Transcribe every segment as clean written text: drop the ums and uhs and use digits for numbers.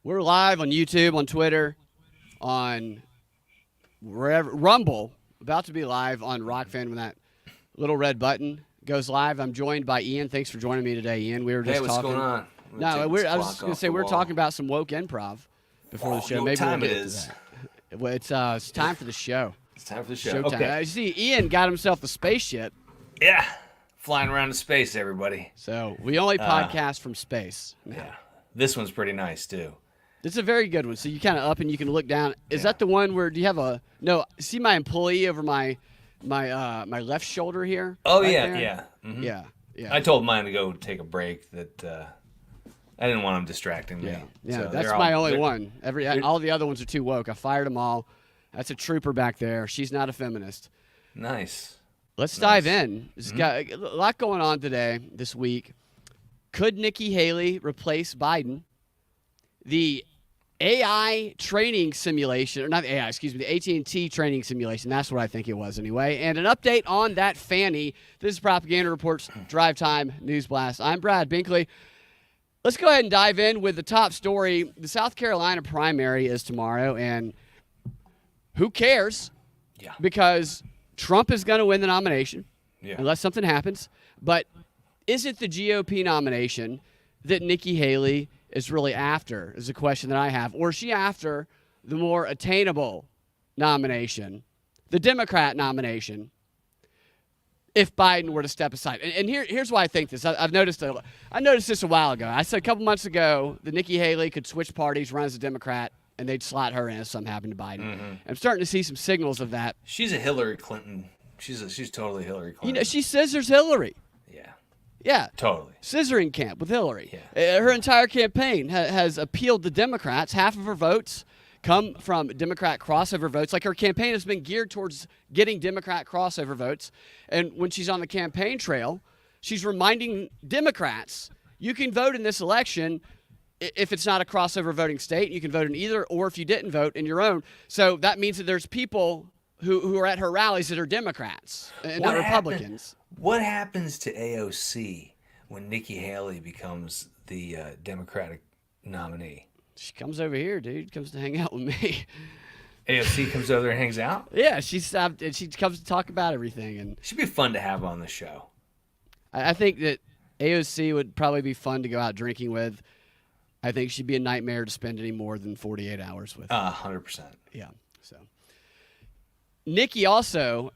We're live on YouTube, on Twitter, on wherever. Rumble, about to be live on Rockfan when that little red button goes live. I'm joined by Ian. Thanks for joining me today, Ian. We were just what's talking. going on? No, I was just going to say we were talking about some woke improv before the show. You know Maybe what time we'll it get is. to that. Well, it's time for the show. It's time for the show. Showtime. Okay. I see Ian got himself a spaceship, Yeah. Flying around in space, everybody. so we only podcast from space. Yeah. This one's pretty nice, too. It's a very good one. So you kind of up and you can look down. Is Yeah. that the one where do you have a no? See my employee over my left shoulder here. Oh, right yeah, there? yeah. Mhm. Yeah. I told mine to go take a break. That I didn't want him distracting me. Yeah. So That's they're my all- only they're- one. All the other ones are too woke. I fired them all. That's a trooper back there. She's not a feminist. Nice. Let's dive in. There's got a lot going on today, this week. Could Nikki Haley replace Biden? The AI training simulation, or not the AI, excuse me, the AT&T training simulation. That's what I think it was anyway. And an update on that Fani. This is Propaganda Reports Drive Time News Blast. I'm Brad Binkley. Let's go ahead and dive in with the top story. The South Carolina primary is tomorrow, and who cares? Yeah. Because Trump is going to win the nomination Yeah. unless something happens. But is it the GOP nomination that Nikki Haley is really after is a question that I have. Or is she after the more attainable nomination, the Democrat nomination, if Biden were to step aside? And here's why I think this. I noticed this a while ago. I said a couple months ago that Nikki Haley could switch parties, run as a Democrat, and they'd slot her in if something happened to Biden. I'm starting to see some signals of that. She's a Hillary Clinton. She's totally Hillary Clinton. You know, she scissors Hillary. Yeah. Yeah. Totally. Scissoring camp with Hillary. Yeah. Her entire campaign has appealed to Democrats. Half of her votes come from Democrat crossover votes. Like her campaign has been geared towards getting Democrat crossover votes. And when she's on the campaign trail, she's reminding Democrats, you can vote in this election if it's not a crossover voting state. You can vote in either, or if you didn't vote in your own. So that means that there's people who are at her rallies that are Democrats and not Republicans. What happens to AOC when Nikki Haley becomes the Democratic nominee? She comes over here, dude. Comes to hang out with me. AOC comes over there and hangs out? Yeah, she stopped and she comes to talk about everything. And Should be fun to have on the show. I think that AOC would probably be fun to go out drinking with. I think she'd be a nightmare to spend any more than 48 hours with. 100%. Yeah. So Nikki also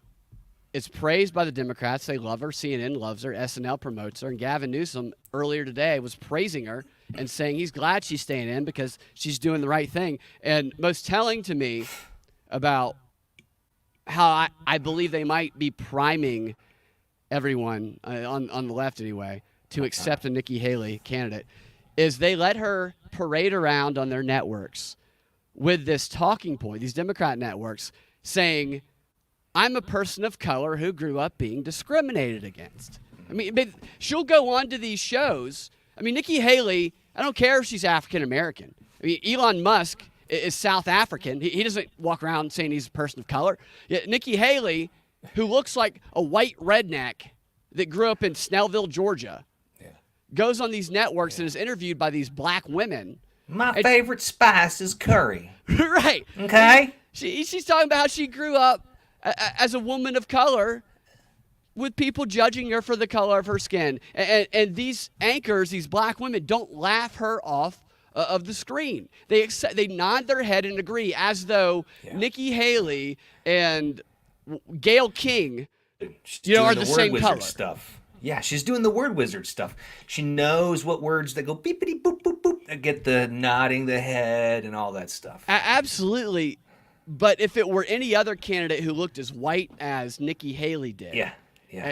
is praised by the Democrats. They love her. CNN loves her. SNL promotes her. And Gavin Newsom earlier today was praising her and saying he's glad she's staying in because she's doing the right thing. And most telling to me about how I believe they might be priming everyone on the left anyway to accept a Nikki Haley candidate is they let her parade around on their networks with this talking point, these Democrat networks, saying, I'm a person of color who grew up being discriminated against. I mean, but she'll go on to these shows. I mean, Nikki Haley, I don't care if she's African American. I mean, Elon Musk is South African. He doesn't walk around saying he's a person of color. Yet Nikki Haley, who looks like a white redneck that grew up in Snellville, Georgia, goes on these networks and is interviewed by these black women. My favorite spice is curry. Right. Okay? She's talking about how she grew up as a woman of color with people judging her for the color of her skin. And these anchors, these black women, don't laugh her off of the screen. They nod their head and agree as though Nikki Haley and Gayle King are the same color. Stuff. Yeah, she's doing the word wizard stuff. She knows what words that go beepity boop boop boop that get the nodding the head and all that stuff. Absolutely. But if it were any other candidate who looked as white as Nikki Haley did. Yeah.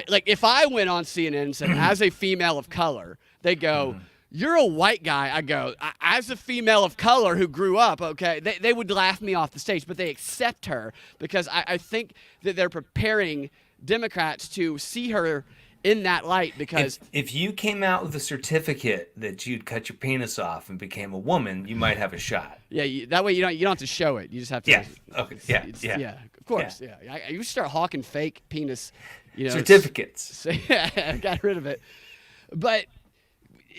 Like if I went on CNN and said, as a female of color, they go, you're a white guy. I go, as a female of color who grew up, okay, they would laugh me off the stage, but they accept her because I think that they're preparing Democrats to see her in that light because if you came out with a certificate that you'd cut your penis off and became a woman, you might have a shot. Yeah, that way you don't have to show it. You just have to. Yeah. Okay. Yeah. Of course. Yeah. You start hawking fake penis, certificates. I got rid of it, but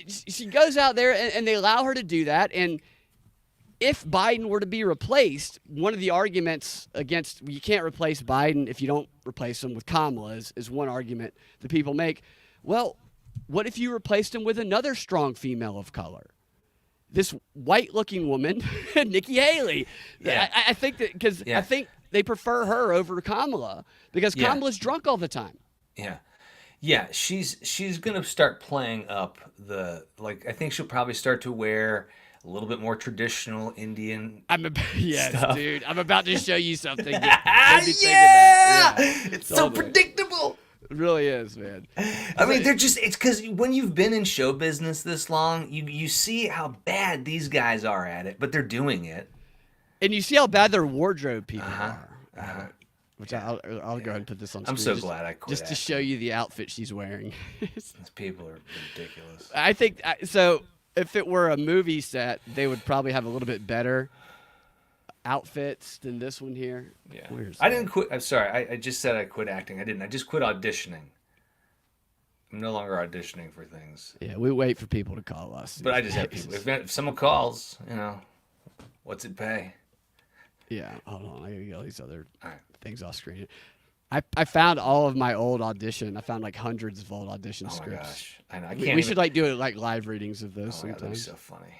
she goes out there and they allow her to do that, and if Biden were to be replaced, one of the arguments against you can't replace Biden if you don't replace him with Kamala is one argument that people make. Well, what if you replaced him with another strong female of color? This white-looking woman, Nikki Haley. Yeah. I think that because I think they prefer her over Kamala because Kamala's drunk all the time. Yeah. Yeah, she's gonna start playing up I think she'll probably start to wear a little bit more traditional Indian stuff. Dude. I'm about to show you something. It's so predictable. It really is, man. I mean, it's because when you've been in show business this long, you see how bad these guys are at it, but they're doing it. And you see how bad their wardrobe people are. Which I'll go ahead and put this on screen. I'm so glad I quit just to show you the outfit she's wearing. These people are ridiculous. I think so. If it were a movie set, they would probably have a little bit better outfits than this one here. Yeah. I didn't quit. I'm sorry. I just said I quit acting. I didn't. I just quit auditioning. I'm no longer auditioning for things. Yeah, we wait for people to call us. But I just have people. If someone calls, what's it pay? Yeah, hold on. I gotta get all these other things off screen. I found all of my old audition. I found like hundreds of old audition scripts. Oh my gosh, I know. I can't. We should like do it like live readings of those Oh my sometimes. God, that'd be so funny.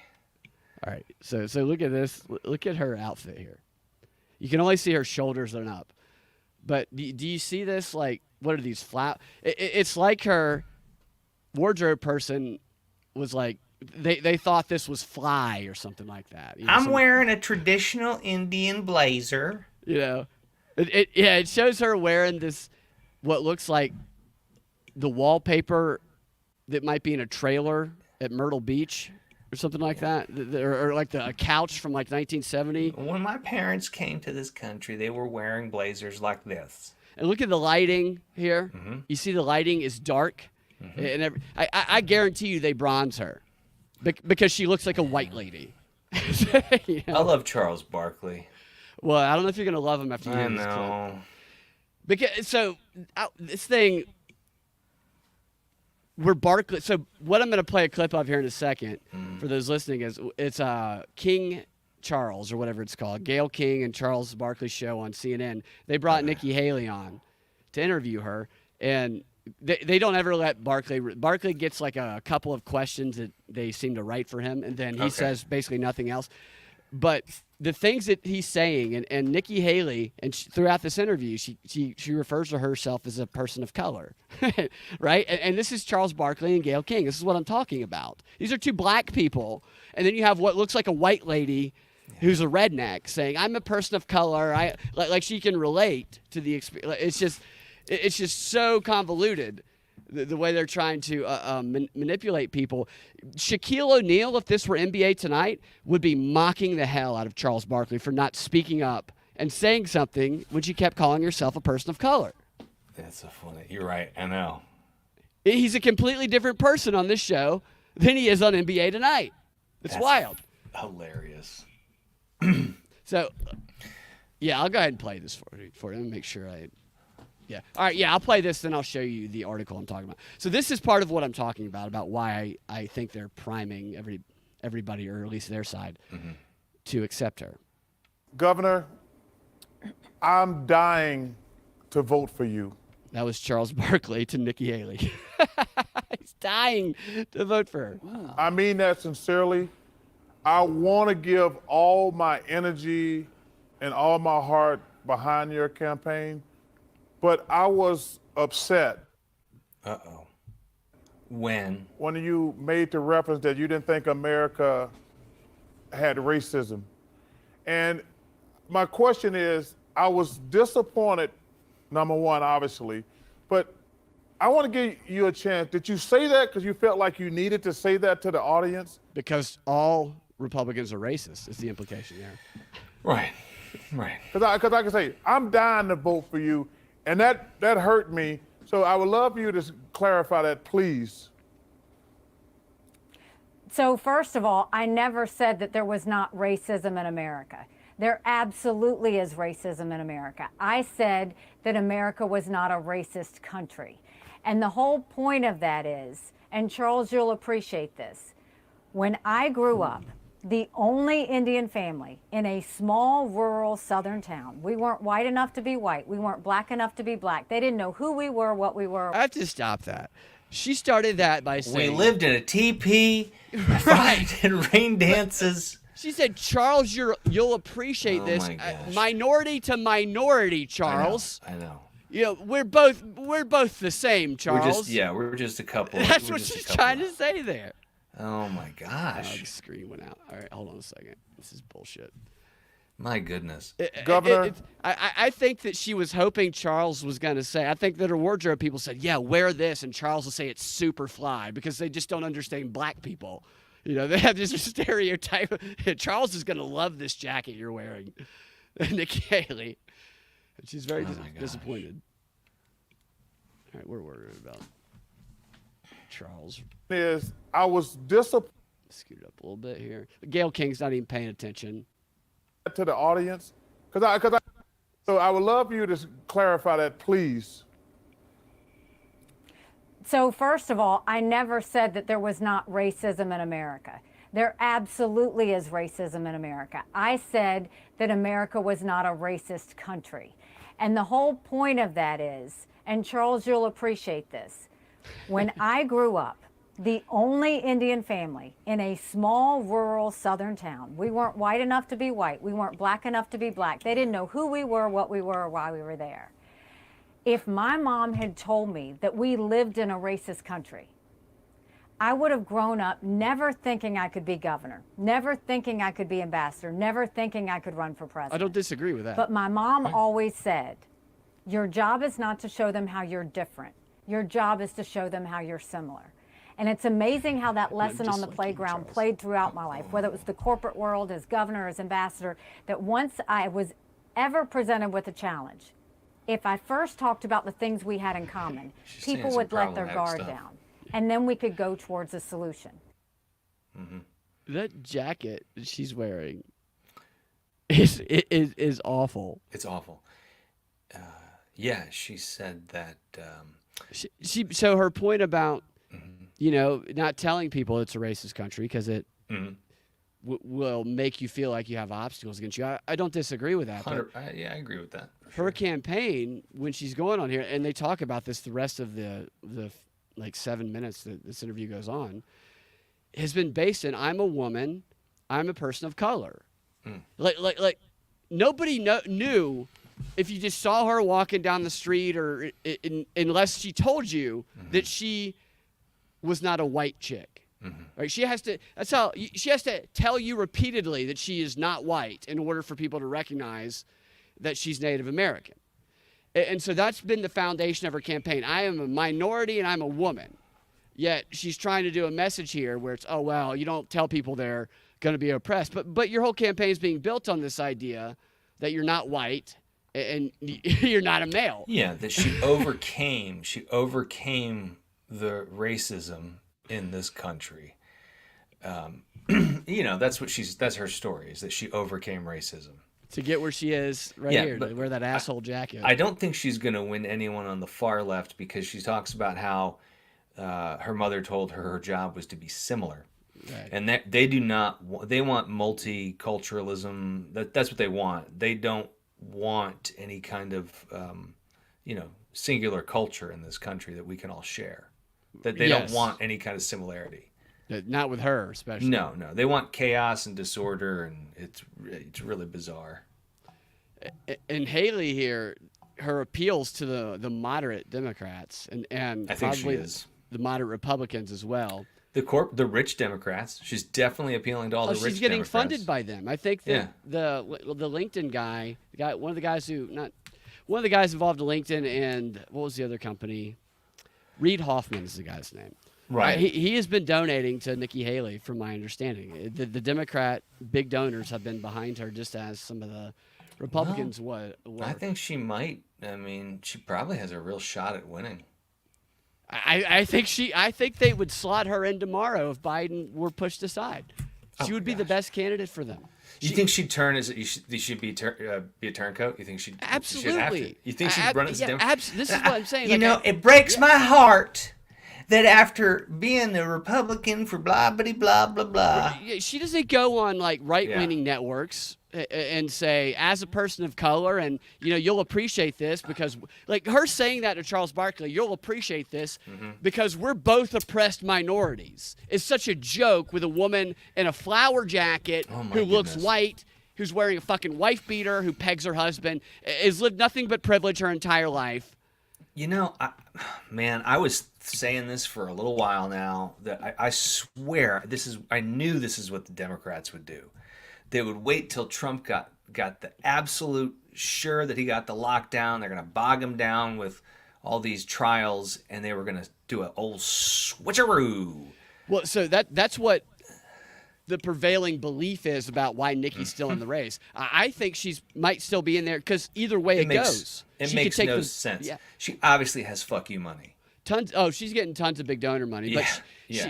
All right, so look at this. Look at her outfit here. You can only see her shoulders and up, but do you see this? Like, what are these flat? It's like her wardrobe person was like. They thought this was fly or something like that. I'm wearing a traditional Indian blazer. It shows her wearing this, what looks like the wallpaper that might be in a trailer at Myrtle Beach or something like that, or like a couch from like 1970. When my parents came to this country, they were wearing blazers like this. And look at the lighting here. Mm-hmm. You see the lighting is dark, and I guarantee you they bronze her. Because she looks like a white lady. I love Charles Barkley. Well, I don't know if you're going to love him after you hear this clip. This thing, we're Barkley. So what I'm going to play a clip of here in a second for those listening is it's King Charles or whatever it's called, Gayle King and Charles Barkley show on CNN. They brought Nikki Haley on to interview her, and they don't ever let Barkley gets like a couple of questions that they seem to write for him, and then he says basically nothing else. But the things that he's saying, and Nikki Haley, and throughout this interview, she refers to herself as a person of color, right? And this is Charles Barkley and Gayle King. This is what I'm talking about. These are two black people, and then you have what looks like a white lady who's a redneck saying, "I'm a person of color." Like she can relate to the experience. It's just so convoluted, the way they're trying to manipulate people. Shaquille O'Neal, if this were NBA tonight, would be mocking the hell out of Charles Barkley for not speaking up and saying something when she kept calling herself a person of color. That's so funny. You're right. I know. He's a completely different person on this show than he is on NBA tonight. That's wild. Hilarious. So, yeah, I'll go ahead and play this for you and make sure Yeah. All right. Yeah, I'll play this, then I'll show you the article I'm talking about. So this is part of what I'm talking about why I think they're priming everybody, or at least their side, to accept her. Governor, I'm dying to vote for you. That was Charles Barkley to Nikki Haley. He's dying to vote for her. Wow. I mean that sincerely. I want to give all my energy and all my heart behind your campaign. But I was upset. Uh-oh. When? When you made the reference that you didn't think America had racism. And my question is, I was disappointed, number one, obviously, but I want to give you a chance. Did you say that because you felt like you needed to say that to the audience? Because all Republicans are racist is the implication there. Right. Because I can say, I'm dying to vote for you. And that hurt me. So I would love for you to clarify that, please. So first of all, I never said that there was not racism in America. There absolutely is racism in America. I said that America was not a racist country. And the whole point of that is, and Charles, you'll appreciate this, when I grew up, the only Indian family in a small rural southern town. We weren't white enough to be white. We weren't black enough to be black. They didn't know who we were, what we were. I have to stop that. She started that by We saying, lived in a teepee, fight and rain dances. she said, Charles, you'll appreciate Oh this. my gosh. Minority to minority, Charles. I know. You know, we're both the same, Charles. We're just a couple. That's we're what just a she's couple. trying to say there. Oh my The gosh. screen went out. All right, hold on a second. This is bullshit. My goodness. Governor? I think that she was hoping Charles was going to say, I think that her wardrobe people said, yeah, wear this. And Charles will say it's super fly because they just don't understand black people. You know, they have this stereotype. Charles is going to love this jacket you're wearing. Nikki Haley. And she's very Oh my gosh. disappointed. All right, we're worried about Charles. Is I was disappointed Scoot up a little bit here. Gail King's not even paying attention. to the audience so I would love for you to clarify that, please. So first of all, I never said that there was not racism in America. There absolutely is racism in America. I said that America was not a racist country. And the whole point of that is, and Charles, you'll appreciate this, when I grew up, the only Indian family in a small rural southern town, we weren't white enough to be white, we weren't black enough to be black. They didn't know who we were, what we were, or why we were there. If my mom had told me that we lived in a racist country, I would have grown up never thinking I could be governor, never thinking I could be ambassador, never thinking I could run for president. I don't disagree with that. But my mom always said, your job is not to show them how you're different. Your job is to show them how you're similar. And it's amazing how that lesson just on the like you, playground Charles. played throughout my life, whether it was the corporate world, as governor, as ambassador, that once I was ever presented with a challenge, if I first talked about the things we had in common, She's saying people some would let their problematic guard stuff. down. And then we could go towards a solution. That jacket that she's wearing is awful. It's awful. Yeah, she said that. So her point about you know not telling people it's a racist country because it will make you feel like you have obstacles against you. I don't disagree with that. But Yeah, I agree with that. for her sure. campaign when she's going on here, and they talk about this the rest of the like 7 minutes that this interview goes on, has been based in I'm a woman, I'm a person of color. Like nobody knew if you just saw her walking down the street or unless she told you that she was not a white chick. Right? She has to tell you repeatedly that she is not white in order for people to recognize that she's Native American. And so that's been the foundation of her campaign. I am a minority and I'm a woman. Yet she's trying to do a message here where it's, oh, well, you don't tell people they're going to be oppressed. But your whole campaign is being built on this idea that you're not white and you're not a male. Yeah, that she overcame the racism in this country. That's her story, is that she overcame racism. To get where she is here, to wear that asshole jacket. I don't think she's going to win anyone on the far left because she talks about how her mother told her job was to be similar. Right. And that they do not, they want multiculturalism. That's what they want. They don't want any kind of, singular culture in this country that we can all share. That they don't want any kind of similarity. Not with her, especially. No. They want chaos and disorder, and it's really bizarre. And Haley here, her appeals to the moderate Democrats and I think she probably is. the moderate Republicans as well. The rich Democrats. She's definitely appealing to all the rich She's getting Democrats. funded by them. I think that the LinkedIn guy, one of the guys involved in LinkedIn, and what was the other company? Reed Hoffman is the guy's name. Right. He has been donating to Nikki Haley, from my understanding. The Democrat big donors have been behind her, just as some of the Republicans were. I think she might. I mean, she probably has a real shot at winning. I think they would slot her in tomorrow if Biden were pushed aside. She would be the best candidate for them. You think she'd turn as she should be a turncoat? You think she'd Absolutely. She'd have to? You think she'd run as a Democrat? This is what I'm saying. It breaks my heart that after being a Republican for blah blah blah blah blah. She doesn't go on like right-leaning networks and say, as a person of color, and you'll appreciate this because, like, her saying that to Charles Barkley, you'll appreciate this because we're both oppressed minorities. It's such a joke with a woman in a flower jacket who looks white, who's wearing a fucking wife beater, who pegs her husband, has lived nothing but privilege her entire life. I was saying this for a little while now that I swear I knew this is what the Democrats would do. They would wait till Trump got the absolute sure that he got the lockdown. They're going to bog him down with all these trials, and they were going to do an old switcheroo. Well, so that's what the prevailing belief is about why Nikki's still in the race. I think she might still be in there because either way it goes. It she makes could take no sense. Yeah. She obviously has fuck you money. Tons. Oh, she's getting tons of big donor money. But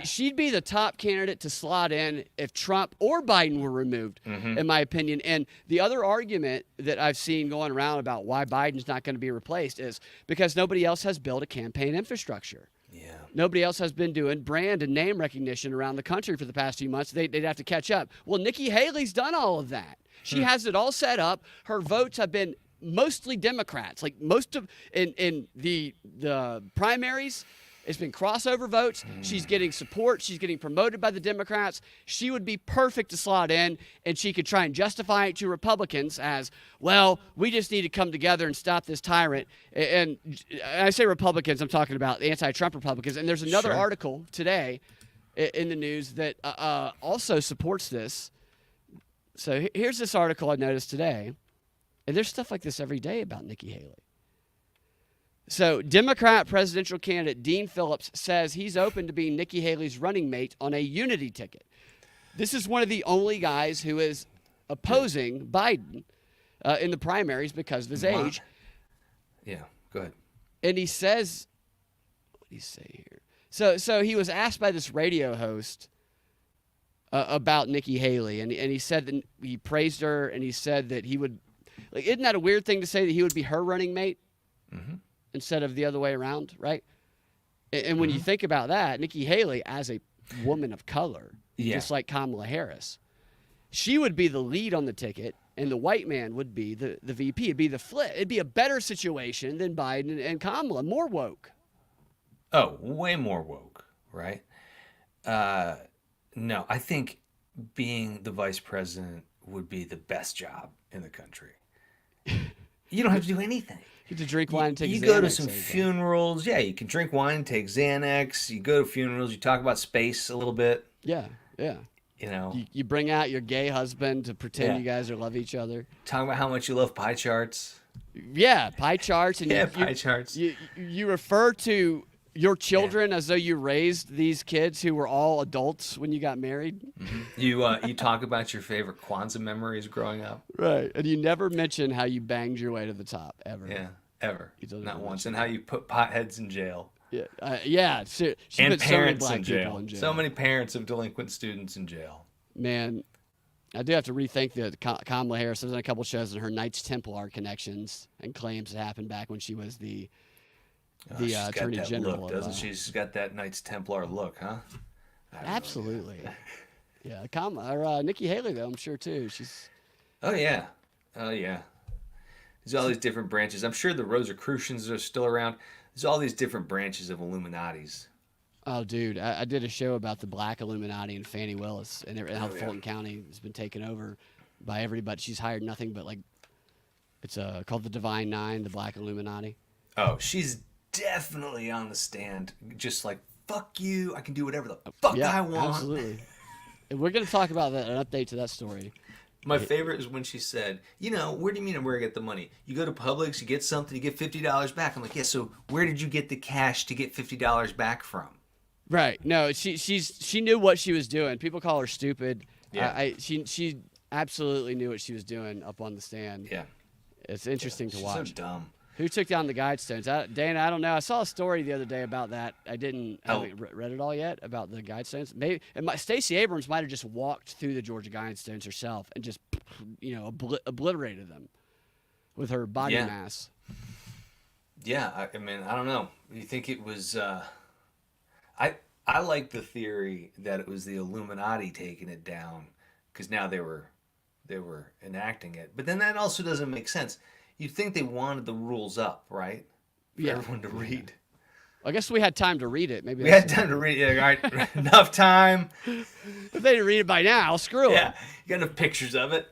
she'd be the top candidate to slot in if Trump or Biden were removed, in my opinion. And the other argument that I've seen going around about why Biden's not going to be replaced is because nobody else has built a campaign infrastructure. Yeah. Nobody else has been doing brand and name recognition around the country for the past few months. They'd have to catch up. Well, Nikki Haley's done all of that. She has it all set up. Her votes have been mostly Democrats. Like most of in the primaries, it's been crossover votes. She's getting support. She's getting promoted by the Democrats. She would be perfect to slot in, and she could try and justify it to Republicans as, well, we just need to come together and stop this tyrant. And I say Republicans, I'm talking about anti-Trump Republicans. And there's another article today in the news that also supports this. So here's this article I noticed today. And there's stuff like this every day about Nikki Haley. So Democrat presidential candidate Dean Phillips says he's open to being Nikki Haley's running mate on a unity ticket. This is one of the only guys who is opposing Biden in the primaries because of his age. Yeah, go ahead. And he says, what did he say here? So he was asked by this radio host about Nikki Haley, and he said that he praised her, and he said that he would, like, isn't that a weird thing to say that he would be her running mate instead of the other way around, right? And when you think about that, Nikki Haley, as a woman of color, just like Kamala Harris, she would be the lead on the ticket, and the white man would be the VP. It'd be the flip. It'd be a better situation than Biden and Kamala, more woke. Oh, way more woke, right? No, I think being the vice president would be the best job in the country. You don't have to do anything. You get to drink wine and take Xanax. You go to some funerals. Yeah, you can drink wine and take Xanax. You go to funerals. You talk about space a little bit. Yeah. You know. You bring out your gay husband to pretend you guys love each other. Talk about how much you love pie charts. Yeah, pie charts. And pie charts. You refer to your children as though you raised these kids who were all adults when you got married. You talk about your favorite Kwanzaa memories growing up. Right. And you never mention how you banged your way to the top, ever. Yeah, ever. Not once. And how you put potheads in jail. Yeah. She and put parents so many black in jail. people in jail. So many parents of delinquent students in jail. Man, I do have to rethink the Kamala Harris. There's been a couple shows in her Knights Templar connections and claims it happened back when she was the Attorney General. Look, doesn't she? She's got that Knights Templar look, huh? Absolutely. Yeah, Nikki Haley, though, I'm sure, too. She's. Oh, yeah. There's all these different branches. I'm sure the Rosicrucians are still around. There's all these different branches of Illuminatis. Oh, dude, I did a show about the Black Illuminati and Fani Willis, and how Fulton County has been taken over by everybody. She's hired nothing but, like, it's called the Divine Nine, the Black Illuminati. Oh, she's definitely on the stand, just like, fuck you, I can do whatever the fuck I want. Absolutely. And we're going to talk about that, an update to that story. My favorite is when she said, where do you mean where I get the money? You go to Publix, you get something, you get $50 back. I'm like, yeah, so where did you get the cash to get $50 back from? Right. No, she knew what she was doing. People call her stupid. Yeah. She absolutely knew what she was doing up on the stand. Yeah. It's interesting to watch. So dumb. Who took down the Guidestones? Dana, I don't know. I saw a story the other day about that. I haven't read it all yet about the Guidestones. Maybe Stacey Abrams might have just walked through the Georgia Guidestones herself and just, obliterated them with her body mass. Yeah, I mean, I don't know. You think it was? I like the theory that it was the Illuminati taking it down because now they were enacting it. But then that also doesn't make sense. You'd think they wanted the rules up, right? For everyone to read. I guess we had time to read it. Maybe We had time to read it. All right, enough time. If they didn't read it by now, screw Yeah, it. you got enough pictures of it.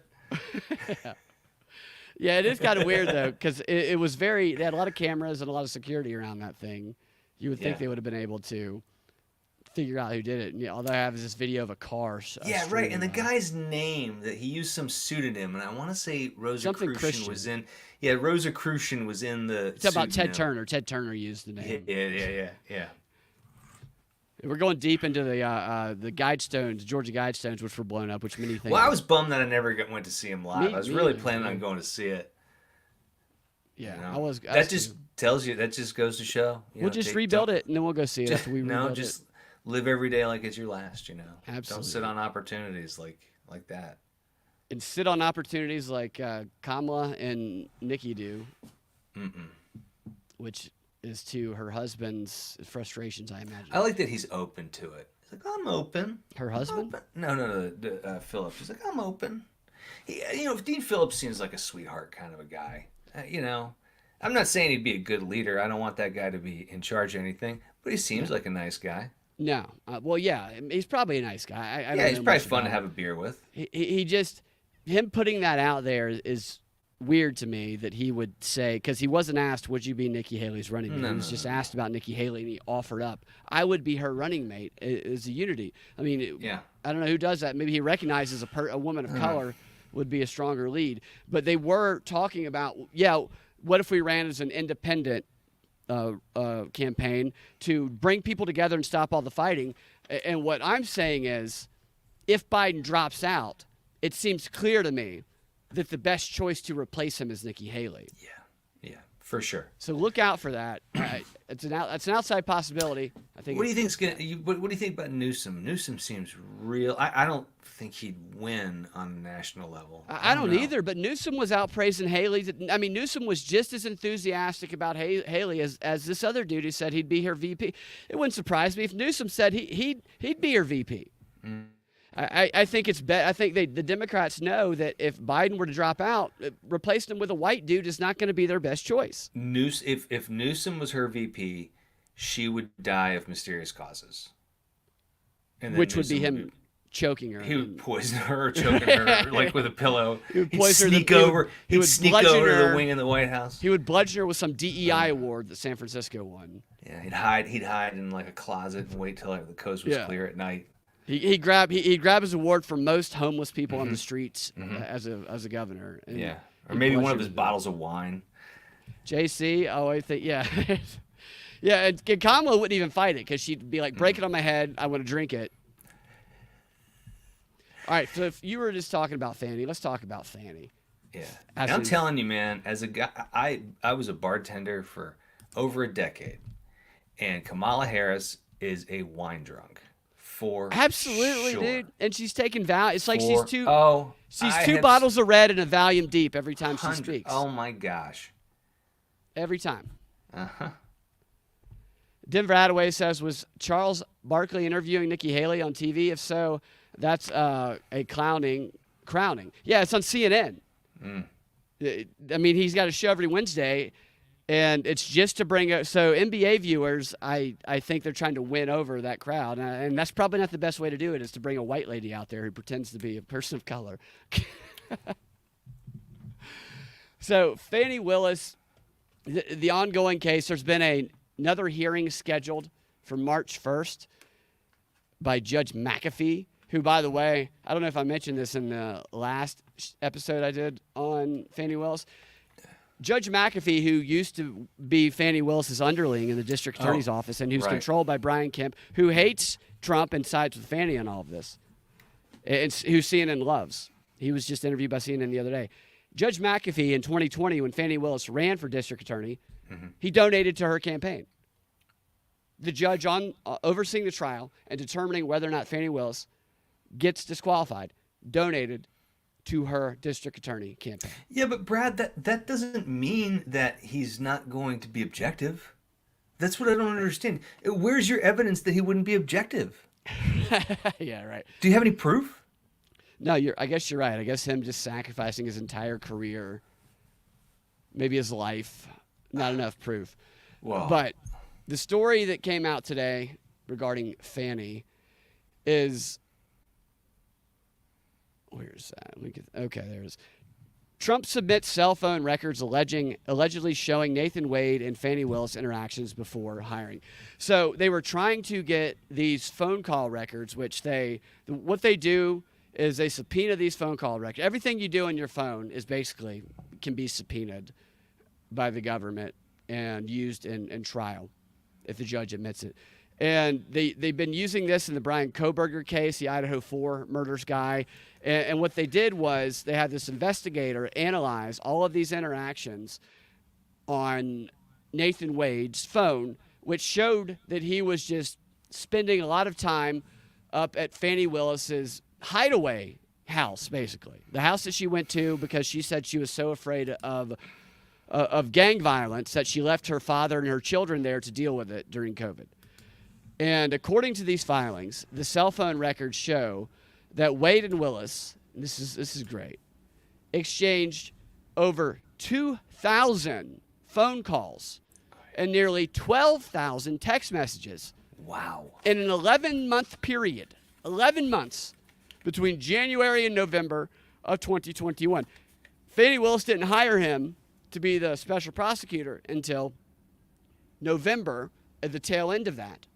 Yeah, it is kind of weird though, because it was very. They had a lot of cameras and a lot of security around that thing. You would think Yeah. they would have been able to figure out who did it. And all they have is this video of a car. Yeah, right. And the streaming guy's name that he used some pseudonym, and I want to say Something Rosicrucian Christian. was in. Yeah, Rosicrucian was in the. It's about Ted pseudonym. Turner. Ted Turner used the name. Yeah. We're going deep into the Guidestones, Georgia Guidestones, which were blown up, which many think. Well, I was bummed that I never went to see him live. Me- I was me really neither, planning man. on going to see it. Yeah, You know? I was. That just tells you. That just goes to show. We'll just rebuild it, and then we'll go see it after we No, rebuild just it. live every day like it's your last. You know. Absolutely. Don't sit on opportunities like that. And sit on opportunities like Kamala and Nikki do, which is to her husband's frustrations, I imagine. I like that he's open to it. He's like, I'm open. Her husband? Open. No, Phillips. He's like, I'm open. Dean Phillips seems like a sweetheart kind of a guy. I'm not saying he'd be a good leader. I don't want that guy to be in charge of anything, but he seems like a nice guy. No. Well, yeah, he's probably a nice guy. I don't He's know probably much fun to about have a beer with. He just, him putting that out there is weird to me that he would say, because he wasn't asked, would you be Nikki Haley's running mate? He was just asked about Nikki Haley, and he offered up, I would be her running mate as a unity. I mean, I don't know who does that. Maybe he recognizes a woman of color would be a stronger lead. But they were talking about, what if we ran as an independent campaign to bring people together and stop all the fighting? And what I'm saying is, if Biden drops out, it seems clear to me that the best choice to replace him is Nikki Haley. Yeah, for sure. So look out for that. It's an outside possibility. I think. What do you think's gonna? What do you think about Newsom? Newsom seems real. I don't think he'd win on a national level. I don't know. either, but Newsom was out praising Haley. I mean, Newsom was just as enthusiastic about Haley as this other dude who said he'd be her VP. It wouldn't surprise me if Newsom said he'd be her VP. I think it's I think the Democrats know that if Biden were to drop out, replacing him with a white dude is not going to be their best choice. If Newsom was her VP, she would die of mysterious causes. And then Which would be Newsom him choking her. He would poison her, or choking her like with a pillow. would He'd poison her. sneak over. He He'd would sneak bludgeon over to her. the wing of the White House. He would bludgeon her with some DEI award that San Francisco won. Yeah, he'd hide in like a closet and wait till the coast was clear at night. He'd grab his award for most homeless people on the streets as a governor. And Yeah, or he'd maybe one bludgeon of his her. bottles of wine. JC, I think, yeah. Yeah, and Kamala wouldn't even fight it because she'd be like, break it on my head. I want to drink it. All right, so if you were just talking about Fani, let's talk about Fani. Yeah, As I'm in- telling you, man. As a guy, I was a bartender for over a decade, and Kamala Harris is a wine drunk. For Absolutely, sure. dude. And she's taking It's like For- she's I two have bottles of red and a Valium deep every time she hundred- speaks. Oh my gosh. Every time. Uh-huh. Denver Attaway says, was Charles Barkley interviewing Nikki Haley on TV? If so, that's a crowning. Yeah, it's on CNN. I mean, he's got a show every Wednesday, and it's just to bring up. So NBA viewers, I think they're trying to win over that crowd, and that's probably not the best way to do it, is to bring a white lady out there who pretends to be a person of color. So Fani Willis, the ongoing case, there's been another hearing scheduled for March 1st by Judge McAfee, who, by the way, I don't know if I mentioned this in the last episode I did on Fani Willis. Judge McAfee, who used to be Fani Willis's underling in the district attorney's office and who's right. controlled by Brian Kemp, who hates Trump and sides with Fani on all of this, and who CNN loves. He was just interviewed by CNN the other day. Judge McAfee in 2020, when Fani Willis ran for district attorney, he donated to her campaign. The judge overseeing the trial and determining whether or not Fani Willis gets disqualified donated to her district attorney campaign. Yeah, but Brad, that doesn't mean that he's not going to be objective. That's what I don't understand. Where's your evidence that he wouldn't be objective? Yeah, right. Do you have any proof? No, I guess you're right. I guess him just sacrificing his entire career, maybe his life, not enough proof. Well, But the story that came out today regarding Fani is, where's that? Okay, there's. Trump submits cell phone records allegedly showing Nathan Wade and Fani Willis interactions before hiring. So they were trying to get these phone call records, which what they do is they subpoena these phone call records. Everything you do on your phone is basically can be subpoenaed by the government and used in trial if the judge admits it. And they've been using this in the Brian Kohberger case, the Idaho 4 murders guy. And what they did was they had this investigator analyze all of these interactions on Nathan Wade's phone, which showed that he was just spending a lot of time up at Fani Willis's hideaway house, basically. The house that she went to because she said she was so afraid of gang violence that she left her father and her children there to deal with it during COVID. And according to these filings, the cell phone records show that Wade and Willis, and this is great, exchanged over 2,000 phone calls and nearly 12,000 text messages. wow. In an 11-month period, 11 months between January and November of 2021. Fani Willis didn't hire him to be the special prosecutor until November at the tail end of that.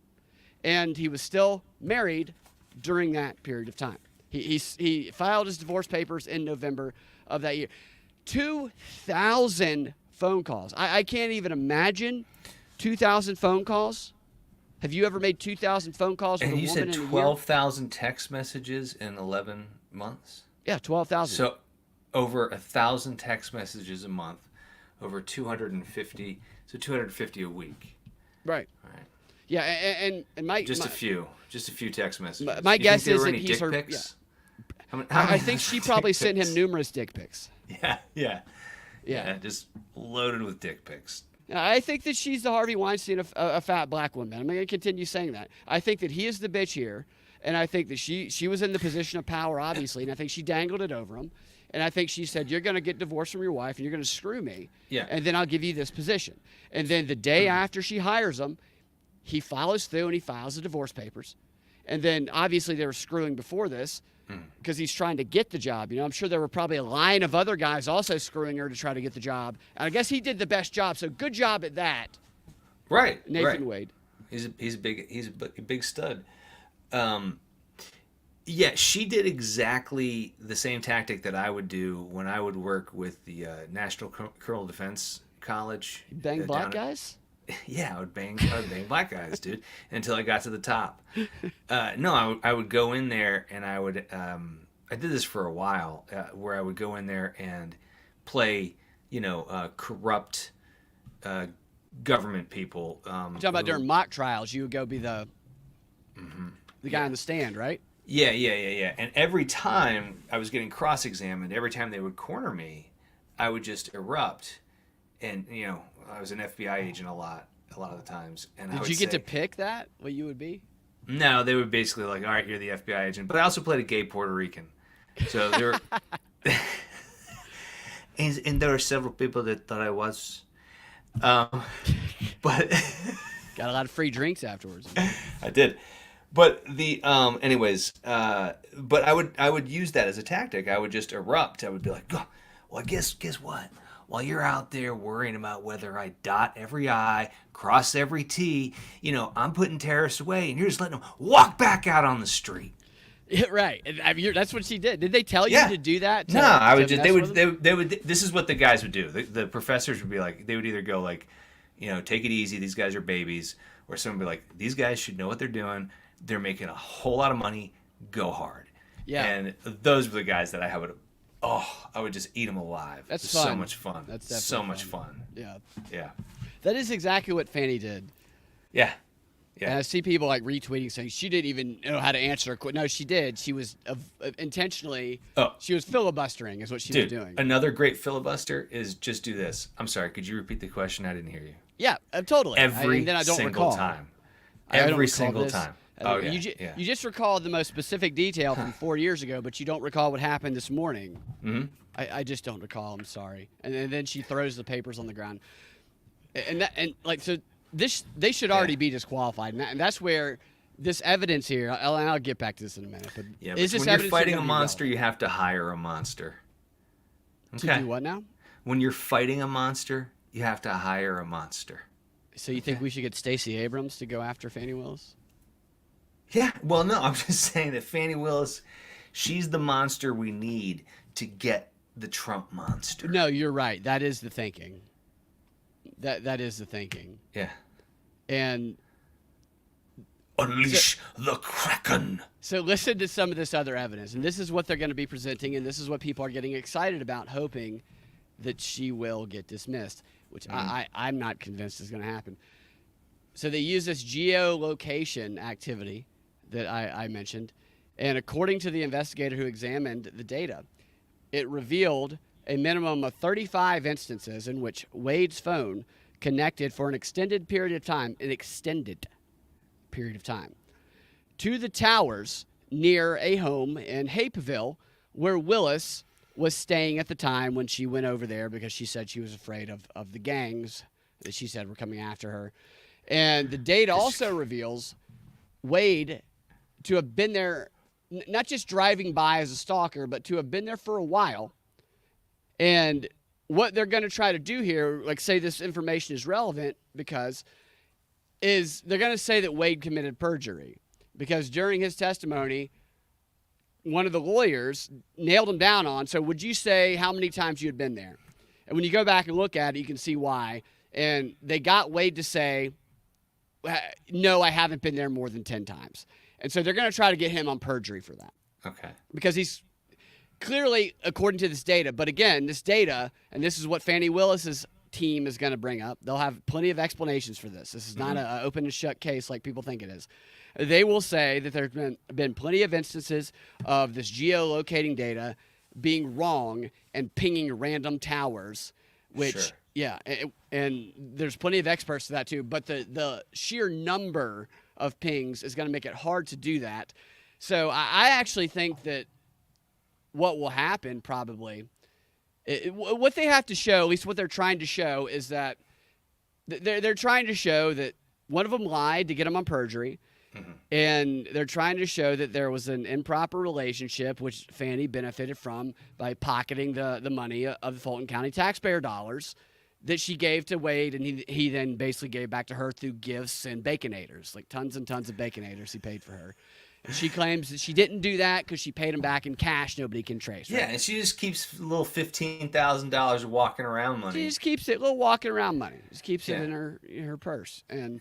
And he was still married during that period of time. He filed his divorce papers in November of that year. 2,000 phone calls. I can't even imagine 2,000 phone calls. Have you ever made 2,000 phone calls with And a you woman said in a year? 12,000 text messages in 11 months? Yeah, 12,000. So over 1,000 text messages a month, over 250, so 250 a week. Right. All right. Yeah, and my Just a few text messages. My You guess think there is were that any he's dick her. pics? Yeah. How I many think she dick probably sent him pics? numerous dick pics. Yeah, just loaded with dick pics. I think that she's the Harvey Weinstein of a fat black woman. I'm going to continue saying that. I think that he is the bitch here, and I think that she was in the position of power, obviously, and I think she dangled it over him. And I think she said, you're going to get divorced from your wife, and you're going to screw me, and then I'll give you this position. And then the day after she hires him, he follows through and he files the divorce papers. And then obviously they were screwing before this because he's trying to get the job. You know, I'm sure there were probably a line of other guys also screwing her to try to get the job. And I guess he did the best job. So good job at that, Right. Nathan Wade. He's a big stud. Yeah, she did exactly the same tactic that I would do when I would work with the National Criminal Defense College. Bang black guys? Yeah, I would bang black guys, dude, until I got to the top. No, I would go in there and I would. I did this for a while, where I would go in there and play, corrupt government people. You're talking about during mock trials, you would go be the guy on the stand, right? Yeah. And every time I was getting cross-examined, every time they would corner me, I would just erupt. And, I was an FBI agent a lot of the times. And Did you get to pick that, what you would be? No, they would basically like, all right, you're the FBI agent. But I also played a gay Puerto Rican. So there were... and there were several people that thought I was. But... Got a lot of free drinks afterwards. I did. But anyways, but I would use that as a tactic. I would just erupt. I would be like, oh, well, guess what? While you're out there worrying about whether I dot every I, cross every T, I'm putting terrorists away, and you're just letting them walk back out on the street. Yeah, right. That's what she did. Did they tell you to do that? No, I would just. They would. This is what the guys would do. The professors would be like, they would either go like, take it easy. These guys are babies, or someone would be like, these guys should know what they're doing. They're making a whole lot of money. Go hard. Yeah. And those were the guys that I would just eat them alive. That's fun. fun. So much fun. That's definitely so much fun. Yeah. Yeah. That is exactly what Fani did. Yeah. Yeah. And I see people like retweeting saying she didn't even know how to answer a question. No, she did. She was intentionally. Oh. She was filibustering, is what she was doing. Another great filibuster is just do this. I'm sorry. Could you repeat the question? I didn't hear you. Yeah, totally. Every and then I don't single recall. time. I don't Every recall single this. time. Oh, yeah. You just recall the most specific detail from 4 years ago, but you don't recall what happened this morning. Mm-hmm. I just don't recall. I'm sorry. And then she throws the papers on the ground. So they should already be disqualified, and that's where this evidence here. I'll get back to this in a minute. But Yeah, is but this when you're evidence fighting a gonna be monster, relevant? you have to hire a monster. Okay. To do what now? When you're fighting a monster, you have to hire a monster. So you think we should get Stacey Abrams to go after Fani Willis? Yeah. Well, no, I'm just saying that Fani Willis, she's the monster we need to get the Trump monster. No, you're right. That is the thinking. That is the thinking. Yeah. And Unleash the Kraken. so listen to some of this other evidence, and this is what they're going to be presenting, and this is what people are getting excited about, hoping that she will get dismissed, which I'm not convinced is going to happen. So they use this geolocation activity that I mentioned, and according to the investigator who examined the data, it revealed a minimum of 35 instances in which Wade's phone connected for an extended period of time, to the towers near a home in Hapeville where Willis was staying at the time when she went over there because she said she was afraid of the gangs that she said were coming after her. And the data also reveals Wade to have been there, not just driving by as a stalker, but to have been there for a while. And what they're going to try to do here, like say this information is relevant because is they're going to say that Wade committed perjury because during his testimony, one of the lawyers nailed him down on, so would you say how many times you had been there? And when you go back and look at it, you can see why. And they got Wade to say, no, I haven't been there more than 10 times. And so they're going to try to get him on perjury for that. Okay. Because he's clearly, according to this data, but again, this data, and this is what Fani Willis's team is going to bring up. They'll have plenty of explanations for this. This is not an open and shut case like people think it is. They will say that there's been plenty of instances of this geolocating data being wrong and pinging random towers, which, Sure. yeah, and there's plenty of experts to that too, but the sheer number of pings is going to make it hard to do that. So I actually think that what will happen probably, what they have to show, at least what they're trying to show, is that they're trying to show that one of them lied to get him on perjury, and they're trying to show that there was an improper relationship, which Fani benefited from by pocketing the money of the Fulton County taxpayer dollars that she gave to Wade, and he then basically gave back to her through gifts and Baconators, like tons and tons of Baconators he paid for her. And she claims that she didn't do that because she paid him back in cash nobody can trace. Right? Yeah, and she just keeps a little $15,000 walking around money. She just keeps it, little walking around money. Just keeps it in her purse. And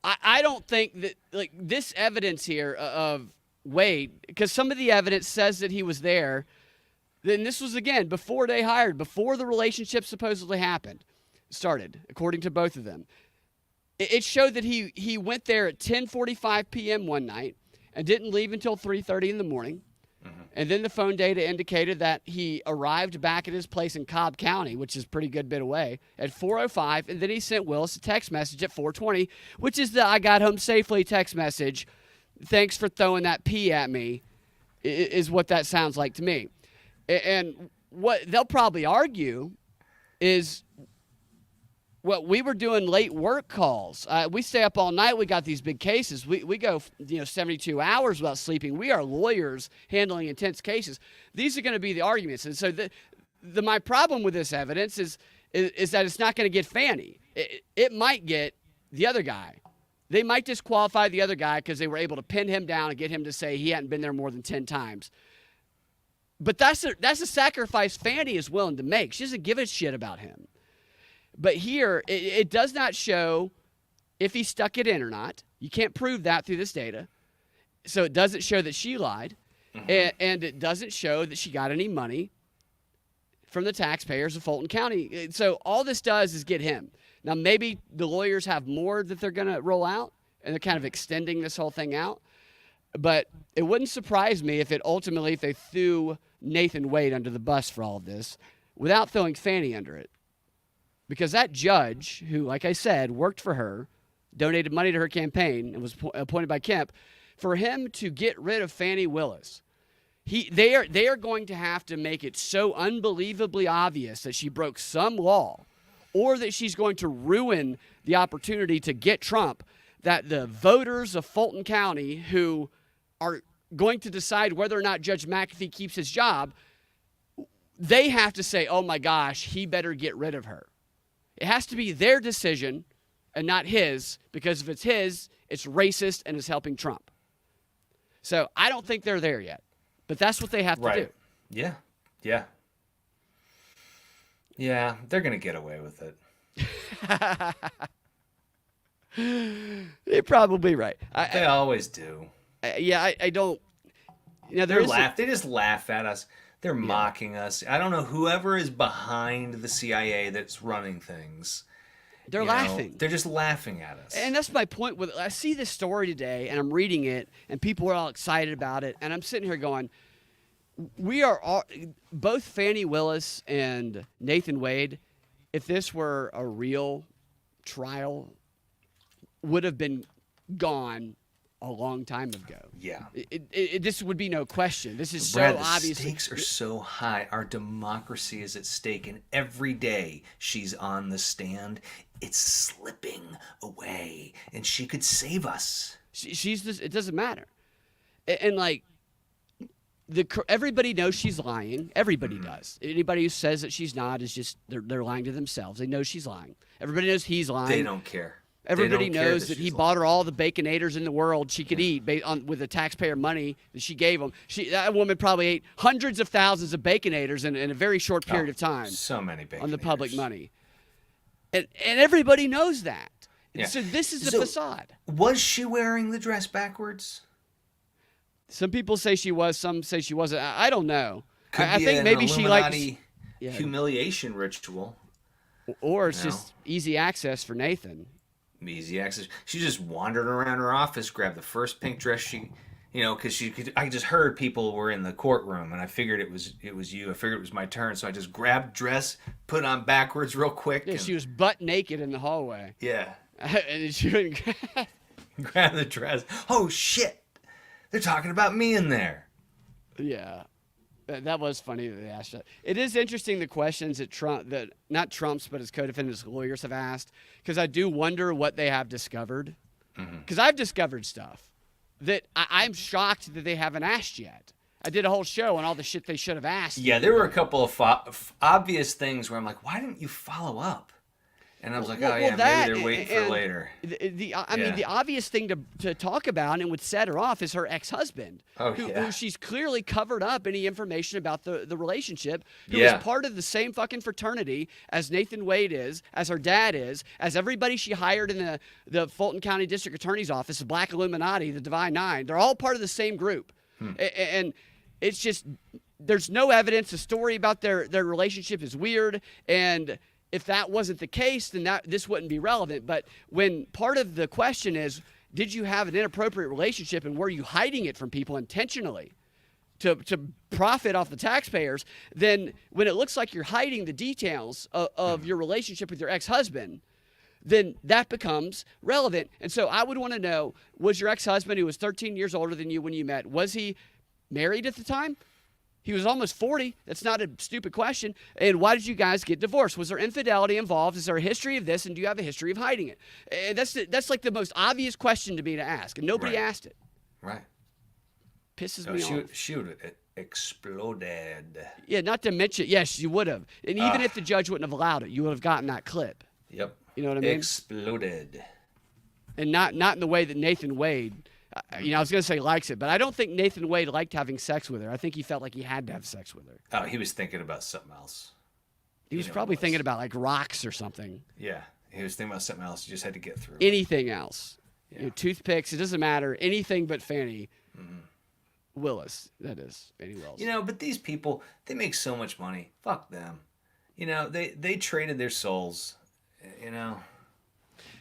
I don't think that, like, this evidence here of Wade, because some of the evidence says that he was there. Then this was, again, before they hired, before the relationship supposedly started, according to both of them. It showed that he went there at 10:45 p.m. one night and didn't leave until 3:30 in the morning. And then the phone data indicated that he arrived back at his place in Cobb County, which is a pretty good bit away, at 4:05, and then he sent Willis a text message at 4:20, which is the "I got home safely" text message. Thanks for throwing that pee at me, is what that sounds like to me. And what they'll probably argue is, well, we were doing late work calls. We stay up all night. We got these big cases. We go 72 hours without sleeping. We are lawyers handling intense cases. These are going to be the arguments. And so my problem with this evidence is that it's not going to get Fani. It might get the other guy. They might disqualify the other guy because they were able to pin him down and get him to say he hadn't been there more than 10 times. But that's a sacrifice Fani is willing to make. She doesn't give a shit about him. But here, it does not show if he stuck it in or not. You can't prove that through this data. So it doesn't show that she lied. And it doesn't show that she got any money from the taxpayers of Fulton County. So all this does is get him. Now, maybe the lawyers have more that they're going to roll out, and they're kind of extending this whole thing out. But it wouldn't surprise me if they threw Nathan Wade under the bus for all of this without throwing Fani under it. Because that judge, who, like I said, worked for her, donated money to her campaign, and was appointed by Kemp, for him to get rid of Fani Willis, they are going to have to make it so unbelievably obvious that she broke some law or that she's going to ruin the opportunity to get Trump, that the voters of Fulton County who are going to decide whether or not Judge McAfee keeps his job, they have to say, oh my gosh, he better get rid of her. It has to be their decision and not his, because if it's his, it's racist and is helping Trump. So I don't think they're there yet, but that's what they have to do. Yeah. Yeah. Yeah, they're going to get away with it. You're probably right. They always do. I don't. They just laugh at us. They're mocking us. I don't know whoever is behind the CIA that's running things. They're laughing. They're just laughing at us. And that's my point. With I see this story today, and I'm reading it, and people are all excited about it, and I'm sitting here going, we are all, both Fani Willis and Nathan Wade, if this were a real trial, would have been gone a long time ago. Yeah. This would be no question. This is Brad, so obvious. The stakes are so high. Our democracy is at stake, and every day she's on the stand, it's slipping away, and she could save us. She's just, it doesn't matter. And like, everybody knows she's lying. Everybody does. Anybody who says that she's not is just, they're lying to themselves. They know she's lying. Everybody knows he's lying. They don't care. Everybody knows that he bought her all the Baconators in the world she could eat with the taxpayer money that she gave him. That woman probably ate hundreds of thousands of Baconators in a very short period of time. So many Baconators. On the public money. And everybody knows that. Yeah. So this is a facade. Was she wearing the dress backwards? Some people say she was. Some say she wasn't. I don't know. I think maybe she likes humiliation ritual. Or it's just easy access for Nathan. Easy access. She just wandered around her office, grabbed the first pink dress she, because I just heard people were in the courtroom, and I figured it was you. I figured it was my turn, so I just grabbed dress, put on backwards real quick. Yeah, she was butt naked in the hallway. Yeah. And she wouldn't grab the dress. Oh shit! They're talking about me in there. Yeah. That was funny that they asked that. It is interesting the questions that not Trump's, but his co-defendants' lawyers have asked, because I do wonder what they have discovered. Because I've discovered stuff that I'm shocked that they haven't asked yet. I did a whole show on all the shit they should have asked. Yeah, there were a couple of obvious things where I'm like, why didn't you follow up? And I was like, maybe they're waiting for later. I mean, the obvious thing to talk about and would set her off is her ex-husband, who she's clearly covered up any information about the relationship, who is part of the same fucking fraternity as Nathan Wade is, as her dad is, as everybody she hired in the Fulton County District Attorney's Office, the Black Illuminati, the Divine Nine. They're all part of the same group. And it's just, there's no evidence. The story about their relationship is weird, and if that wasn't the case, then this wouldn't be relevant. But when part of the question is, did you have an inappropriate relationship, and were you hiding it from people intentionally to profit off the taxpayers, then when it looks like you're hiding the details of your relationship with your ex-husband, then that becomes relevant. And so I would want to know, was your ex-husband, who was 13 years older than you when you met, was he married at the time? He was almost 40. That's not a stupid question. And why did you guys get divorced? Was there infidelity involved? Is there a history of this? And do you have a history of hiding it? And that's like the most obvious question to me to ask. And nobody asked it. Right. Pisses me off. She would have exploded. Yeah, not to mention, yes, you would have. And even if the judge wouldn't have allowed it, you would have gotten that clip. Yep. You know what I mean? Exploded. And not in the way that Nathan Wade, I was going to say likes it, but I don't think Nathan Wade liked having sex with her. I think he felt like he had to have sex with her. Oh, he was thinking about something else. He was probably thinking about like rocks or something. Yeah, he was thinking about something else. He just had to get through. Anything else. Yeah. Toothpicks, it doesn't matter. Anything but Fani Willis, that is. Fani Willis. But these people, they make so much money. Fuck them. They traded their souls, You know.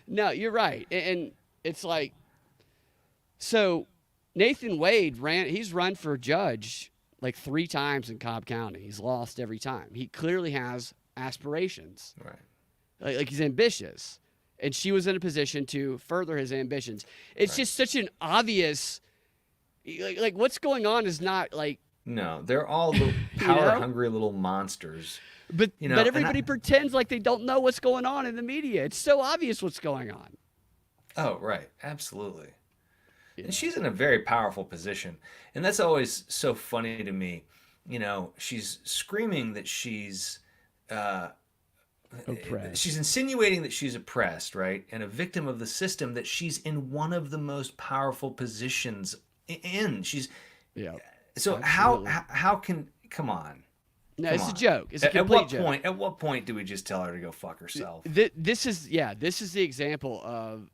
No, you're right. And it's like, so Nathan Wade he's run for judge like 3 times in Cobb County. He's lost every time. He clearly has aspirations. Right. Like he's ambitious. And she was in a position to further his ambitions. It's just such an obvious, like what's going on is not like. No, they're all little power-hungry little monsters. But everybody pretends like they don't know what's going on in the media. It's so obvious what's going on. Oh, right. Absolutely. Yeah. And she's in a very powerful position. And that's always so funny to me. You know, she's screaming that she's oppressed. She's insinuating that she's oppressed, right? And a victim of the system, that she's in one of the most powerful positions in. So absolutely. how can, come on. No, it's a joke. It's a complete joke. At what point do we just tell her to go fuck herself? This is the example of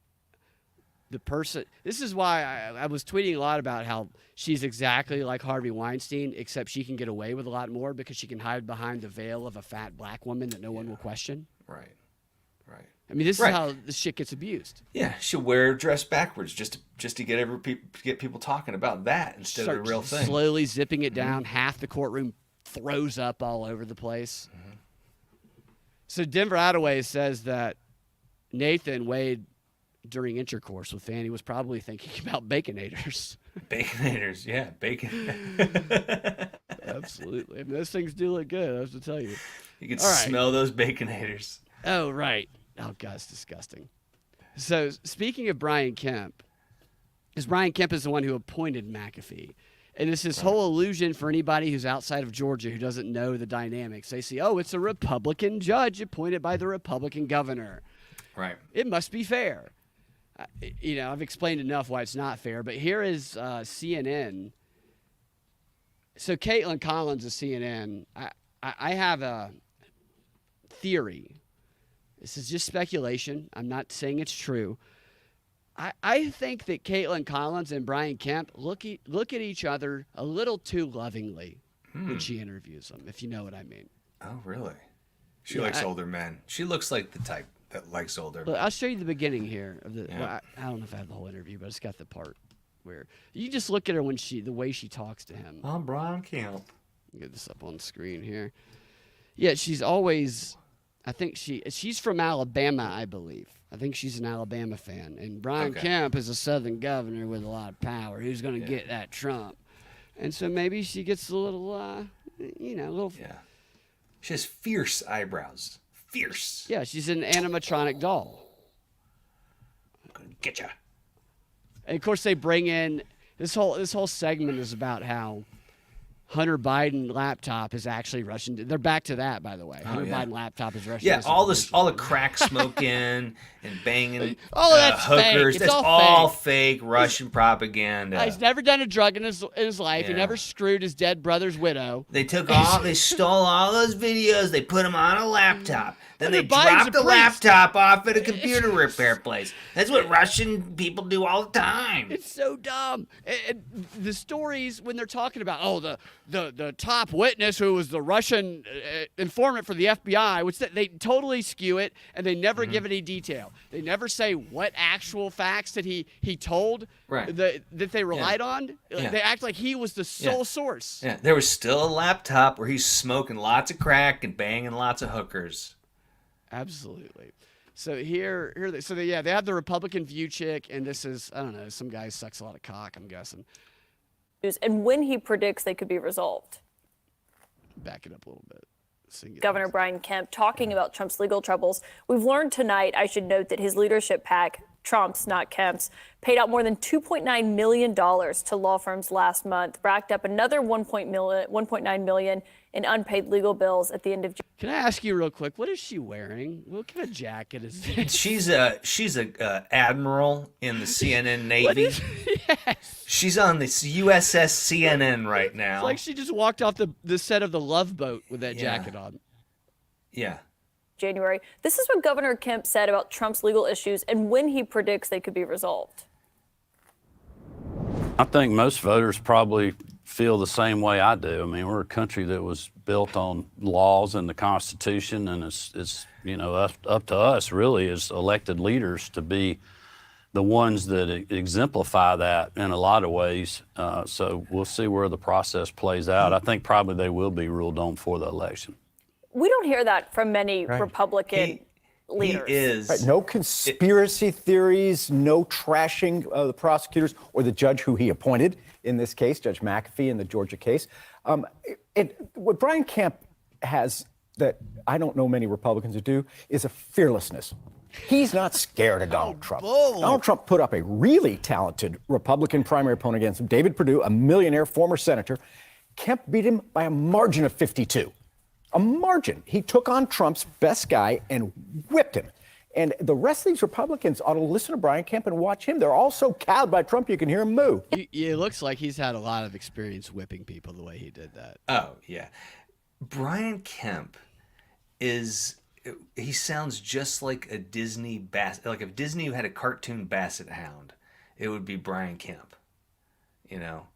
the person. This is why I was tweeting a lot about how she's exactly like Harvey Weinstein, except she can get away with a lot more because she can hide behind the veil of a fat black woman that no one will question. Right. I mean, this is how this shit gets abused. Yeah, she'll wear a dress backwards just to get people talking about that instead of the real thing. Slowly zipping it down, half the courtroom throws up all over the place. Mm-hmm. So Denver Attaway says that Nathan Wade, during intercourse with Fani, was probably thinking about Baconators. Baconators, yeah, bacon. Absolutely. I mean, those things do look good, I have to tell you. You can smell those Baconators. Oh, right. Oh, God, it's disgusting. So speaking of Brian Kemp, because Brian Kemp is the one who appointed McAfee. And it's this whole illusion for anybody who's outside of Georgia who doesn't know the dynamics. They see, oh, it's a Republican judge appointed by the Republican governor. Right. It must be fair. I've explained enough why it's not fair, but here is CNN. So Caitlin Collins of CNN, I have a theory. This is just speculation. I'm not saying it's true. I think that Caitlin Collins and Brian Kemp look at each other a little too lovingly when she interviews them, if you know what I mean. Oh, really? She likes older men. She looks like the type that likes older men. I'll show you the beginning here. I don't know if I have the whole interview, but it's got the part where you just look at her the way she talks to him. I'm Brian Kemp. Get this up on the screen here. Yeah, she's always. I think she's from Alabama, I believe. I think she's an Alabama fan. And Brian Kemp is a Southern governor with a lot of power. Who's going to get that Trump? And so maybe she gets a little, little. Yeah. She has fierce eyebrows. Fierce. Yeah, she's an animatronic doll. I'm going to get you. And of course, they bring in this whole segment is about how Hunter Biden laptop is actually Russian. They're back to that, by the way. Hunter Biden laptop is Russian. Yeah, all the crack smoking and banging that's hookers. Fake. That's all fake Russian propaganda. He's never done a drug in his life. He never screwed his dead brother's widow. They stole all those videos. They put them on a laptop. Then they Hunter Biden's dropped the a priest. laptop off at a computer repair place. That's what Russian people do all the time. It's so dumb. And the stories when they're talking about the top witness who was the Russian informant for the FBI, which they totally skew it and they never give any detail. They never say what actual facts that he told that they relied on. They act like he was the sole source. Yeah, there was still a laptop where he's smoking lots of crack and banging lots of hookers. Absolutely. So they have the Republican view chick, and this is, I don't know, some guy sucks a lot of cock, I'm guessing. And when he predicts they could be resolved. Back it up a little bit. Governor Brian Kemp talking about Trump's legal troubles. We've learned tonight, I should note, that his leadership PAC, Trump's, not Kemp's, paid out more than $2.9 million to law firms last month, racked up another $1.9 million in unpaid legal bills at the end of June. Can I ask you real quick, what is she wearing? What kind of jacket is this? She's a admiral in the CNN Navy. Yes. She's on the USS CNN right now. It's like she just walked off the set of the Love Boat with that jacket on. Yeah. January. This is what Governor Kemp said about Trump's legal issues and when he predicts they could be resolved. I think most voters probably feel the same way I do. I mean, we're a country that was built on laws and the Constitution, and it's up to us really as elected leaders to be the ones that exemplify that in a lot of ways. So we'll see where the process plays out. I think probably they will be ruled on for the election. We don't hear that from many Republican leaders. He is. Right, no conspiracy theories, no trashing of the prosecutors or the judge who he appointed in this case, Judge McAfee in the Georgia case. What Brian Kemp has that I don't know many Republicans who do is a fearlessness. He's not scared of Donald Trump. Donald Trump put up a really talented Republican primary opponent against him, David Perdue, a millionaire former senator. Kemp beat him by a margin of 52. A margin. He took on Trump's best guy and whipped him. And the rest of these Republicans ought to listen to Brian Kemp and watch him. They're all so cowed by Trump, you can hear him moo. It looks like he's had a lot of experience whipping people the way he did that. Oh, yeah. Brian Kemp he sounds just like a Disney basset. Like if Disney had a cartoon basset hound, it would be Brian Kemp. You know?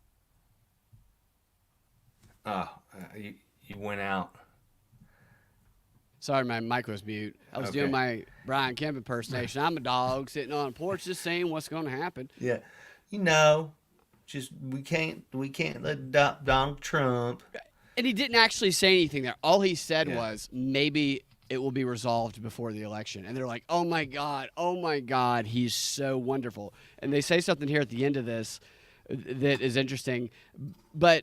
Oh, you went out. Sorry, my mic was mute. I was doing my Brian Kemp impersonation. I'm a dog sitting on a porch just saying what's going to happen. Yeah. Just we can't let Donald Trump. And he didn't actually say anything there. All he said was maybe it will be resolved before the election. And they're like, oh my God, he's so wonderful. And they say something here at the end of this that is interesting. But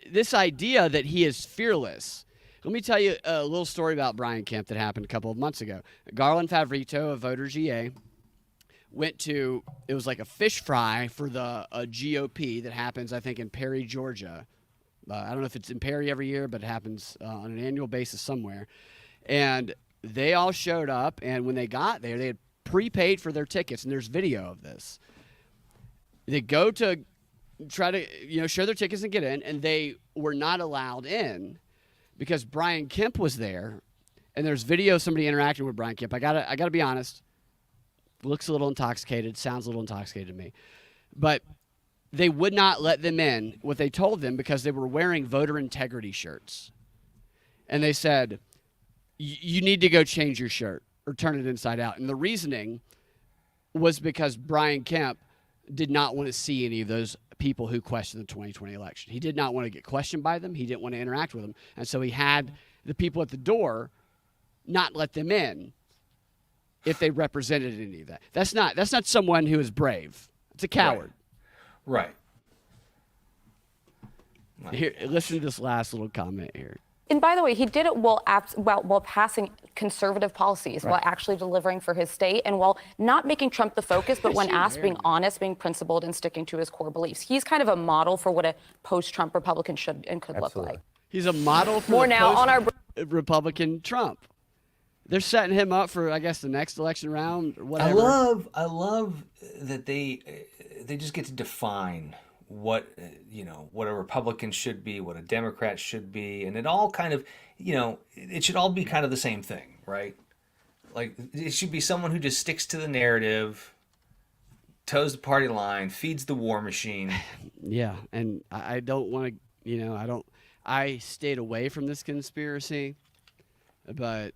this idea that he is fearless. Let me tell you a little story about Brian Kemp that happened a couple of months ago. Garland Favorito, a voter GA, went to, it was like a fish fry for the GOP that happens, I think, in Perry, Georgia. I don't know if it's in Perry every year, but it happens on an annual basis somewhere. And they all showed up, and when they got there, they had prepaid for their tickets, and there's video of this. They go to try to show their tickets and get in, and they were not allowed in because Brian Kemp was there, and there's video of somebody interacting with Brian Kemp. I gotta be honest. Looks a little intoxicated, sounds a little intoxicated to me. But they would not let them in, what they told them, because they were wearing voter integrity shirts. And they said, you need to go change your shirt or turn it inside out. And the reasoning was because Brian Kemp did not want to see any of those people who questioned the 2020 election. He did not want to get questioned by them. He didn't want to interact with them. And so he had the people at the door not let them in if they represented any of that. That's not someone who is brave. It's a coward. Right. Here, listen to this last little comment here. And by the way, he did it while passing conservative policies, while actually delivering for his state, and while not making Trump the focus, but when asked, being honest, being principled, and sticking to his core beliefs. He's kind of a model for what a post-Trump Republican should and could look like. He's a model for More now on our Republican Trump. They're setting him up for, I guess, the next election round or whatever. I love that they just get to define what what a Republican should be, what a Democrat should be, and it all kind of it should all be kind of the same thing, right? Like it should be someone who just sticks to the narrative, toes the party line, feeds the war machine. Yeah, and I don't want to, I stayed away from this conspiracy, but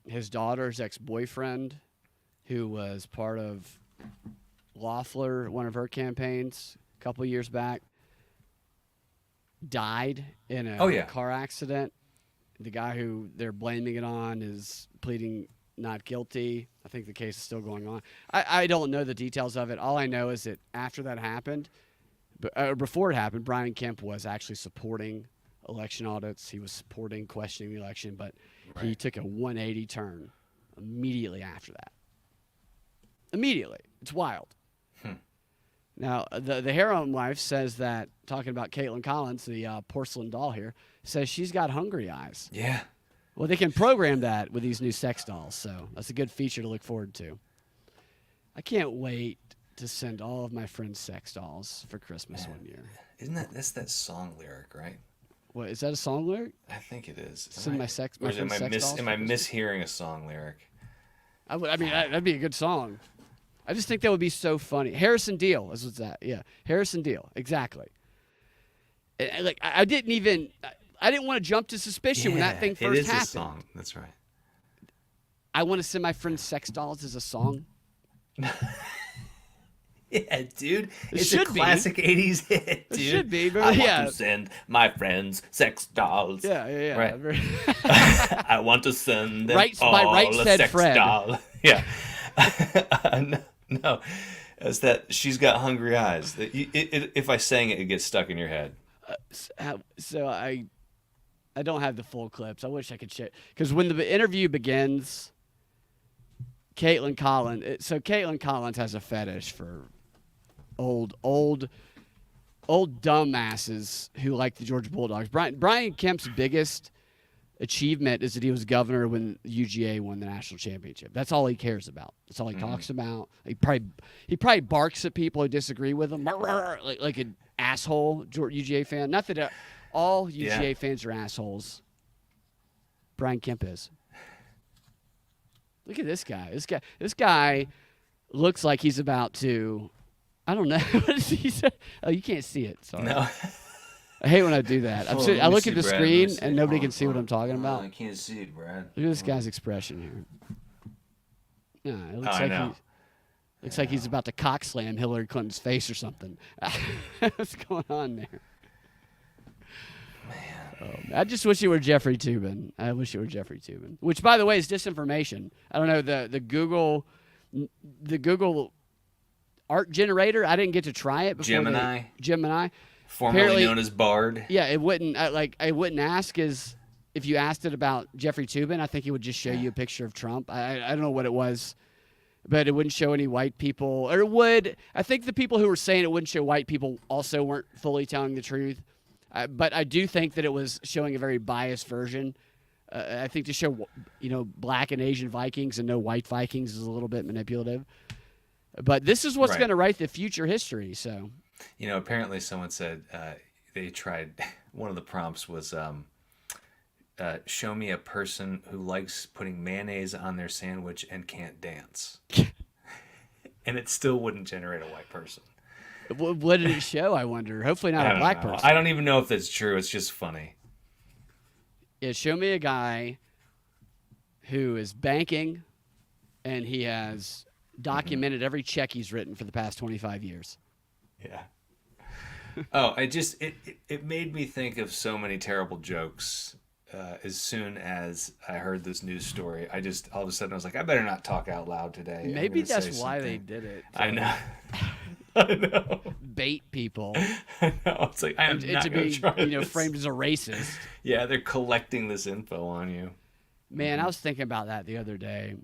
his daughter's ex-boyfriend, who was part of Loeffler, one of her campaigns a couple years back, died in a car accident. The guy who they're blaming it on is pleading not guilty. I think the case is still going on. I don't know the details of it. All I know is that after that happened, before it happened, Brian Kemp was actually supporting election audits. He was supporting questioning the election, but he took a 180 turn immediately after that. Immediately. It's wild. Now, the harem wife says that, talking about Caitlin Collins, the porcelain doll here, says she's got hungry eyes. Yeah. Well, they can program that with these new sex dolls, so that's a good feature to look forward to. I can't wait to send all of my friends sex dolls for Christmas one year. That's that song lyric, right? What, is that a song lyric? I think it is. Send my friends sex dolls. Am I mishearing a song lyric? I mean, that'd be a good song. I just think that would be so funny. Harrison Deal is what's that. Yeah, Harrison Deal. Exactly. Like I didn't want to jump to suspicion when that thing it first is happened. a song. That's right. I want to send my friends sex dolls as a song. Yeah, dude. It's a should be. classic 80s hit, dude. It should be, but I yeah. want to send my friends sex dolls. Yeah. Right. I want to send them Right, all by right a said sex Fred. doll. Yeah. No. It's that she's got hungry eyes. If I sang it, it gets stuck in your head. So I don't have the full clips. I wish I could share, because when the interview begins, Caitlin Collins has a fetish for old dumbasses who like the Georgia Bulldogs. Brian Kemp's biggest achievement is that he was governor when UGA won the national championship. That's all he cares about. That's all he talks about. He probably barks at people who disagree with him, like an asshole UGA fan. Not that all UGA fans are assholes. Brian Kemp is. Look at this guy. This guy looks like he's about to. I don't know. What is he say? Oh, you can't see it. Sorry. No. I hate when I do that. Hold on, let I me look see, at the Brad. screen Let me see. and nobody Hold can on, see what hold I'm talking on. about. I can't see it, Brad. Look at this guy's expression here. No, it looks I like know. looks like he's about to cock slam Hillary Clinton's face or something. What's going on there? Man. I just wish it were Jeffrey Toobin. I wish it were Jeffrey Toobin. Which, by the way, is disinformation. I don't know, the Google art generator. I didn't get to try it before. Gemini. Formerly Apparently- known as Bard. Yeah, it wouldn't. I wouldn't ask if you asked it about Jeffrey Toobin. I think it would just show you a picture of Trump. I don't know what it was, but it wouldn't show any white people. Or it would. I think the people who were saying it wouldn't show white people also weren't fully telling the truth. But I do think that it was showing a very biased version. I think to show black and Asian Vikings and no white Vikings is a little bit manipulative. But this is what's Right. going to write the future history. So. Apparently someone said they tried, one of the prompts was show me a person who likes putting mayonnaise on their sandwich and can't dance. And it still wouldn't generate a white person. What did it show, I wonder? Hopefully not I a don't black know. person. I don't even know if that's true. It's just funny. Yeah, show me a guy who is banking and he has documented every check he's written for the past 25 years. Yeah. Oh, it made me think of so many terrible jokes. As soon as I heard this news story, I just all of a sudden I was like, I better not talk out loud today. I'm Maybe gonna that's say why they something. did it. I know. I know. Bait people I know. It's like I am and not to going be, to try this. framed as a racist. Yeah, they're collecting this info on you. Man, I was thinking about that the other day.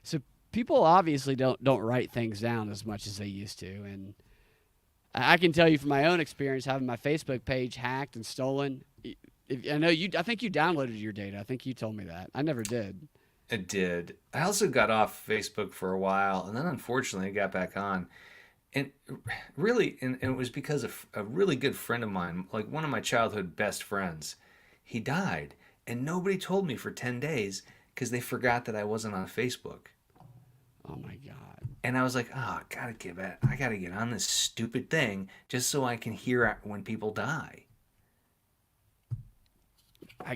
So people obviously don't write things down as much as they used to, and I can tell you from my own experience having my Facebook page hacked and stolen. I think you downloaded your data. I think you told me that. I never did. I did. I also got off Facebook for a while, and then unfortunately I got back on. And really, and it was because of a really good friend of mine, like one of my childhood best friends, he died. And nobody told me for 10 days because they forgot that I wasn't on Facebook. Oh, my God. And I was like, oh, I gotta get on this stupid thing just so I can hear when people die.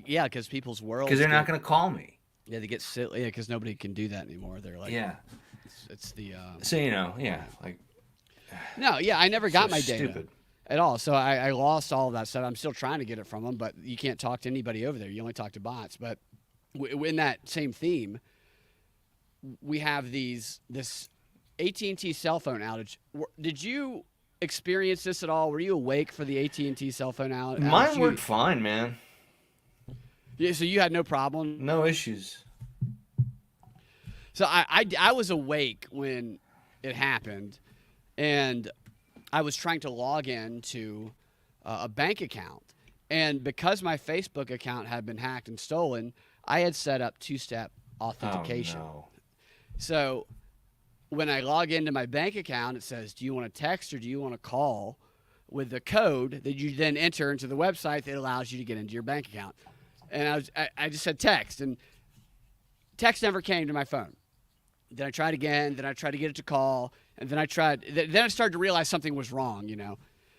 Yeah, because people's worlds. Because they're not going to call me. Yeah, they get silly. Yeah, because nobody can do that anymore. They're like, Yeah. it's the. So, yeah, like. No, yeah, I never got So my data stupid. at all. So I lost all of that stuff. I'm still trying to get it from them, but you can't talk to anybody over there. You only talk to bots. But in that same theme, we have this AT&T cell phone outage. Did you experience this at all? Were you awake for the AT&T cell phone outage? Mine worked fine, man. Yeah, so you had no problem? No issues. So I was awake when it happened, and I was trying to log in to a bank account. And because my Facebook account had been hacked and stolen, I had set up two-step authentication. Oh, no. So when I log into my bank account, it says, do you want to text or do you want to call, with the code that you then enter into the website that allows you to get into your bank account. And I just said text, and text never came to my phone. Then I tried again. Then I tried to get it to call, and then I started to realize something was wrong.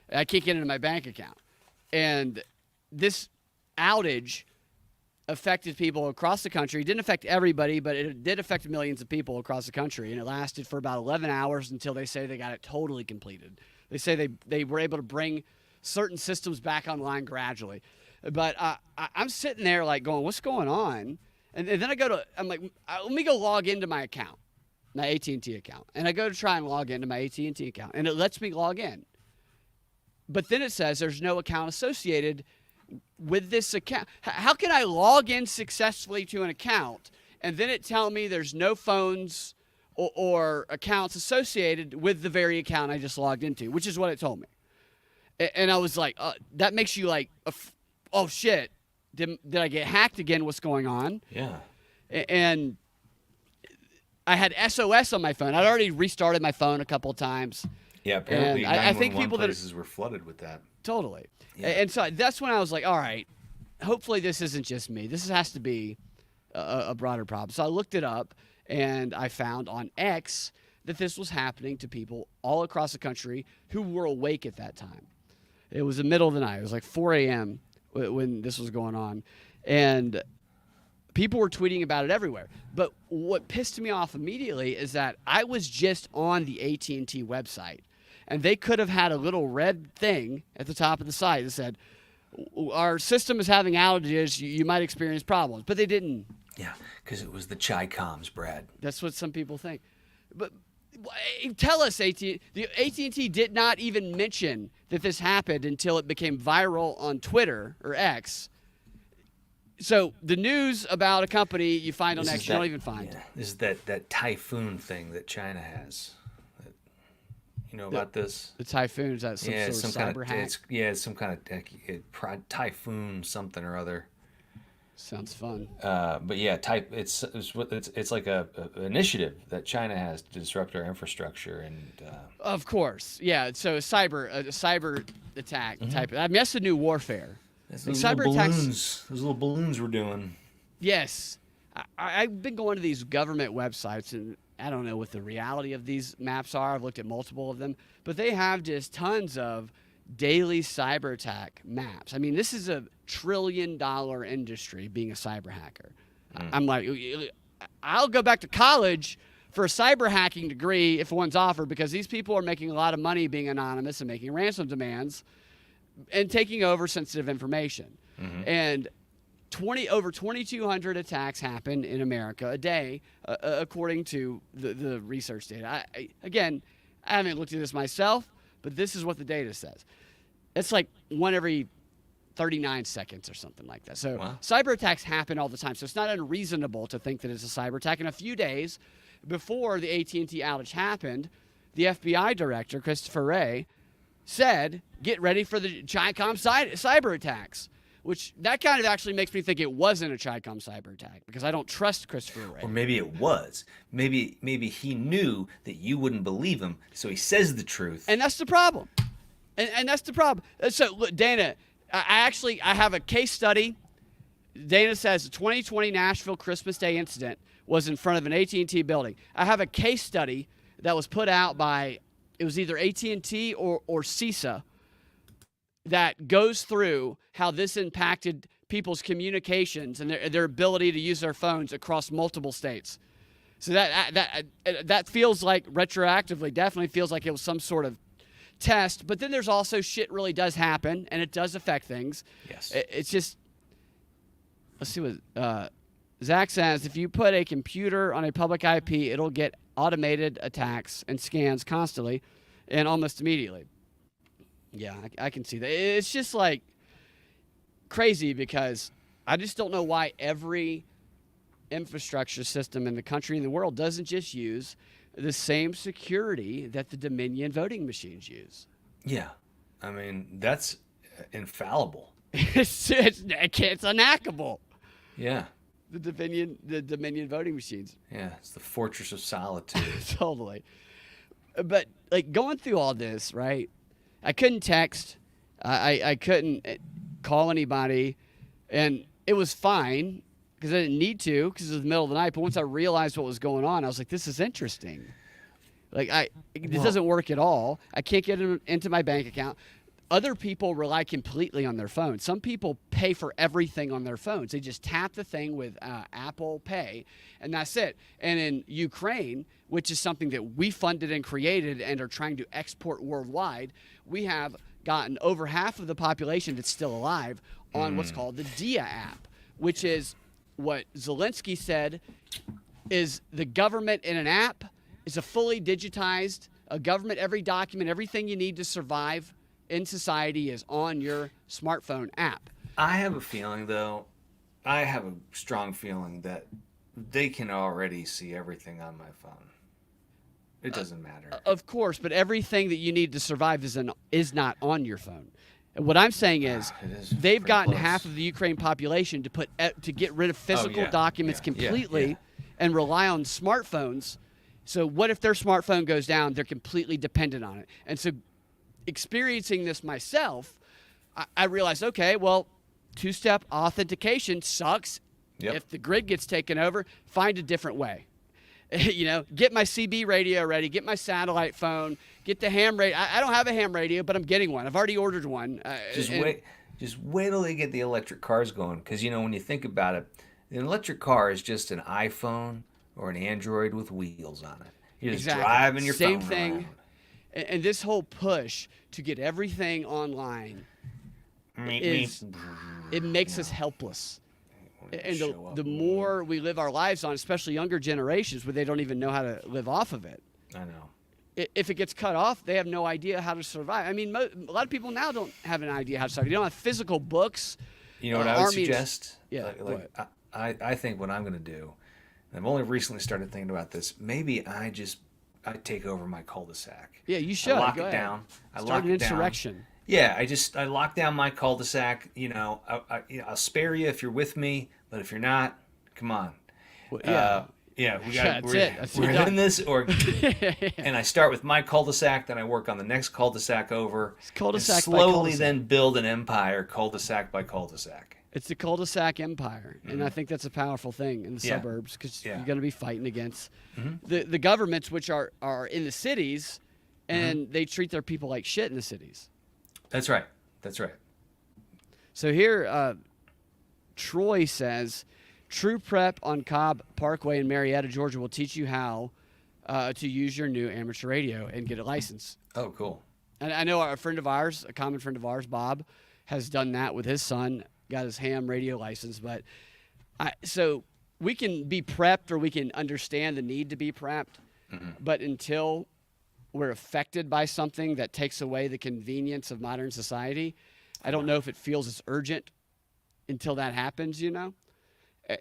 I can't get into my bank account. And this outage affected people across the country. It didn't affect everybody, but it did affect millions of people across the country. And it lasted for about 11 hours until they say they got it totally completed. They say they were able to bring certain systems back online gradually. But I'm sitting there like going, what's going on? And then I'm like, let me go log into my account, my AT&T account. And I go to try and log into my AT&T account, and it lets me log in. But then it says there's no account associated with this account. How can I log in successfully to an account and then it tell me there's no phones or accounts associated with the very account I just logged into, which is what it told me. And I was like, that makes you like, oh shit, did I get hacked again? What's going on? Yeah. And I had SOS on my phone. I'd already restarted my phone a couple of times. Yeah, apparently And I think people places were flooded with that. Totally. Yeah. And so that's when I was like, all right, hopefully this isn't just me. This has to be a broader problem. So I looked it up, and I found on X that this was happening to people all across the country who were awake at that time. It was the middle of the night. It was like 4 a.m. when this was going on. And people were tweeting about it everywhere. But what pissed me off immediately is that I was just on the AT&T website, and they could have had a little red thing at the top of the site that said, our system is having outages, you might experience problems. But they didn't. Yeah, because it was the Chi-Coms, Brad. That's what some people think. But tell us, AT&T. The AT&T did not even mention that this happened until it became viral on Twitter or X. So the news about a company you find on X, you don't even find. Yeah, this is that typhoon thing that China has. You know about this? The typhoon, is that some Yeah, sort it's of some kind cyber of hack? it's some kind of typhoon something or other. Sounds fun. But yeah, it's like a initiative that China has to disrupt our infrastructure and. Of course, yeah. So a cyber attack type. I mean, that's the new warfare. Those Like, little cyber attacks. balloons. Those little balloons we're doing. Yes, I've been going to these government websites, and I don't know what the reality of these maps are. I've looked at multiple of them, but they have just tons of daily cyber attack maps. I mean, this is a $1 trillion industry, being a cyber hacker. I'm like, I'll go back to college for a cyber hacking degree if one's offered, because these people are making a lot of money being anonymous and making ransom demands and taking over sensitive information. And over 2,200 attacks happen in America a day, according to the research data. I haven't looked at this myself, but this is what the data says. It's like one every 39 seconds or something like that. So cyber attacks happen all the time. So it's not unreasonable to think that it's a cyber attack. In a few days before the AT&T outage happened, the FBI director, Christopher Wray, said, get ready for the Chi-Com cyber attacks, which that kind of actually makes me think it wasn't a Chi-Com cyber attack, because I don't trust Christopher Wray. Or maybe it was. Maybe he knew that you wouldn't believe him, so he says the truth. And that's the problem. And that's the problem. So, look, Dana, I have a case study. Dana says the 2020 Nashville Christmas Day incident was in front of an AT&T building. I have a case study that was put out by, it was either AT&T or CISA, that goes through how this impacted people's communications and their ability to use their phones across multiple states. So that feels like retroactively, definitely feels like it was some sort of test. But then there's also shit really does happen, and it does affect things. Yes. It's just, let's see what Zach says. If you put a computer on a public IP, it'll get automated attacks and scans constantly and almost immediately. Yeah, I can see that. It's just like crazy, because I just don't know why every infrastructure system in the country and the world doesn't just use the same security that the Dominion voting machines use. Yeah. I mean, that's infallible. It's unhackable. Yeah. The Dominion voting machines. Yeah, it's the fortress of solitude. Totally. But like going through all this, right? I couldn't text. I couldn't call anybody, and it was fine because I didn't need to, because it was the middle of the night. But once I realized what was going on, I was like, "This is interesting." Like it doesn't work at all. I can't get into my bank account. Other people rely completely on their phones. Some people pay for everything on their phones. They just tap the thing with Apple Pay, and that's it. And in Ukraine, which is something that we funded and created and are trying to export worldwide, we have gotten over half of the population that's still alive on what's called the DIA app, which is what Zelensky said is the government in an app is a fully digitized government. Every document, everything you need to survive in society is on your smartphone app. I have a feeling, though, I have a strong feeling that they can already see everything on my phone. It doesn't matter. Of course, but everything that you need to survive is not on your phone. And what I'm saying is, they've gotten close. half of the Ukraine population to get rid of physical documents completely and rely on smartphones. So what if their smartphone goes down? They're completely dependent on it. And so experiencing this myself, I realized, okay, well, two-step authentication sucks. Yep. If the grid gets taken over, find a different way. Get my CB radio ready, get my satellite phone, get the ham radio. I don't have a ham radio, but I'm getting one. I've already ordered one. Just wait till they get the electric cars going, because when you think about it, an electric car is just an iPhone or an Android with wheels on it. You're just driving your Same phone thing. around. And this whole push to get everything online it makes us helpless. And the more we live our lives on, especially younger generations, where they don't even know how to live off of it. I know. If it gets cut off, they have no idea how to survive. I mean, a lot of people now don't have an idea how to survive. You don't have physical books. You know what I would suggest? Yeah. I think what I'm going to do, and I've only recently started thinking about this, maybe I take over my cul-de-sac. Yeah, you should. I lock Go it ahead. down. Start an insurrection. Yeah, I lock down my cul-de-sac. I'll spare you if you're with me, but if you're not, come on. Well, We're in this, and I start with my cul-de-sac, then I work on the next cul-de-sac over, cul-de-sac and by slowly cul-de-sac. then build an empire, cul-de-sac by cul-de-sac. It's the cul-de-sac empire, and I think that's a powerful thing in the Yeah. suburbs, because Yeah. you're going to be fighting against the governments, which are in the cities, and they treat their people like shit in the cities. That's right. That's right. So here, Troy says, True Prep on Cobb Parkway in Marietta, Georgia, will teach you how to use your new amateur radio and get a license. Oh, cool. And I know a friend of ours, a common friend of ours, Bob, has done that with his son, got his ham radio license. But so we can be prepped, or we can understand the need to be prepped. But until we're affected by something that takes away the convenience of modern society, I don't know if it feels as urgent until that happens,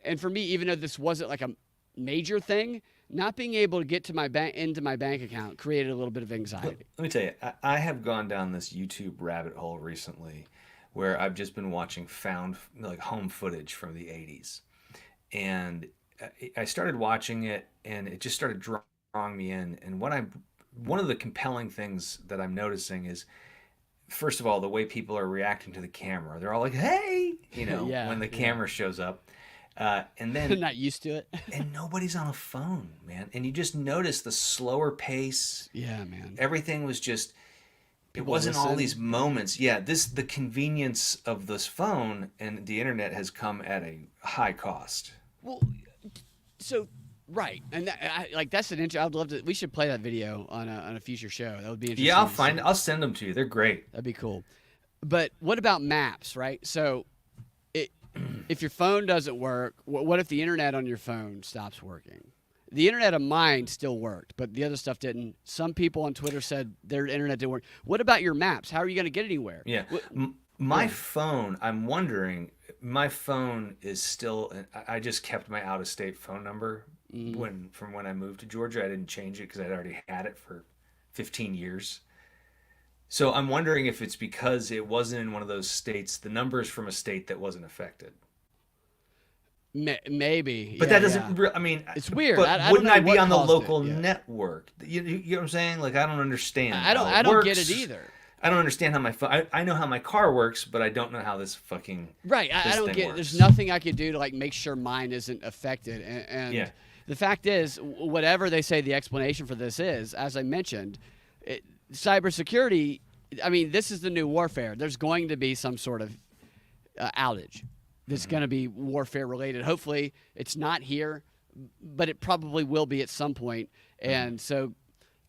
And for me, even though this wasn't like a major thing, not being able to get to into my bank account created a little bit of anxiety. Let me tell you, I have gone down this YouTube rabbit hole recently where I've just been watching home footage from the 80s. And I started watching it, and it just started drawing me in. And one of the compelling things that I'm noticing is, first of all, the way people are reacting to the camera. They're all like, hey, when the camera shows up. And then They're not used to it. and nobody's on a phone, man. And you just notice the slower pace. Yeah, man. Everything was just, it People wasn't all listen. these moments. Yeah, the convenience of this phone and the internet has come at a high cost. Well, so right, and that's an I'd love to. We should play that video on a future show. That would be interesting. Yeah, to see. I'll send them to you. They're great. That'd be cool. But what about maps, right? So, if your phone doesn't work, what if the internet on your phone stops working? The internet of mine still worked, but the other stuff didn't. Some people on Twitter said their internet didn't work. What about your maps? How are you going to get anywhere? Yeah. My phone, I'm wondering, my phone is still, I just kept my out-of-state phone number from when I moved to Georgia. I didn't change it because I'd already had it for 15 years. So I'm wondering if it's because it wasn't in one of those states, the numbers from a state that wasn't affected. Maybe. But yeah, that doesn't, yeah. I mean, It's weird. But I don't wouldn't know I be what on the caused it, local yeah. network? You know what I'm saying? Like, I don't understand. I don't get it either. I don't understand how my phone, I know how my car works, but I don't know how this fucking Right. I this don't thing get. works. There's nothing I could do to make sure mine isn't affected. And Yeah. the fact is, whatever they say the explanation for this is, as I mentioned, cybersecurity I mean, this is the new warfare. There's going to be some sort of outage that's going to be warfare related. Hopefully it's not here, but it probably will be at some point. And so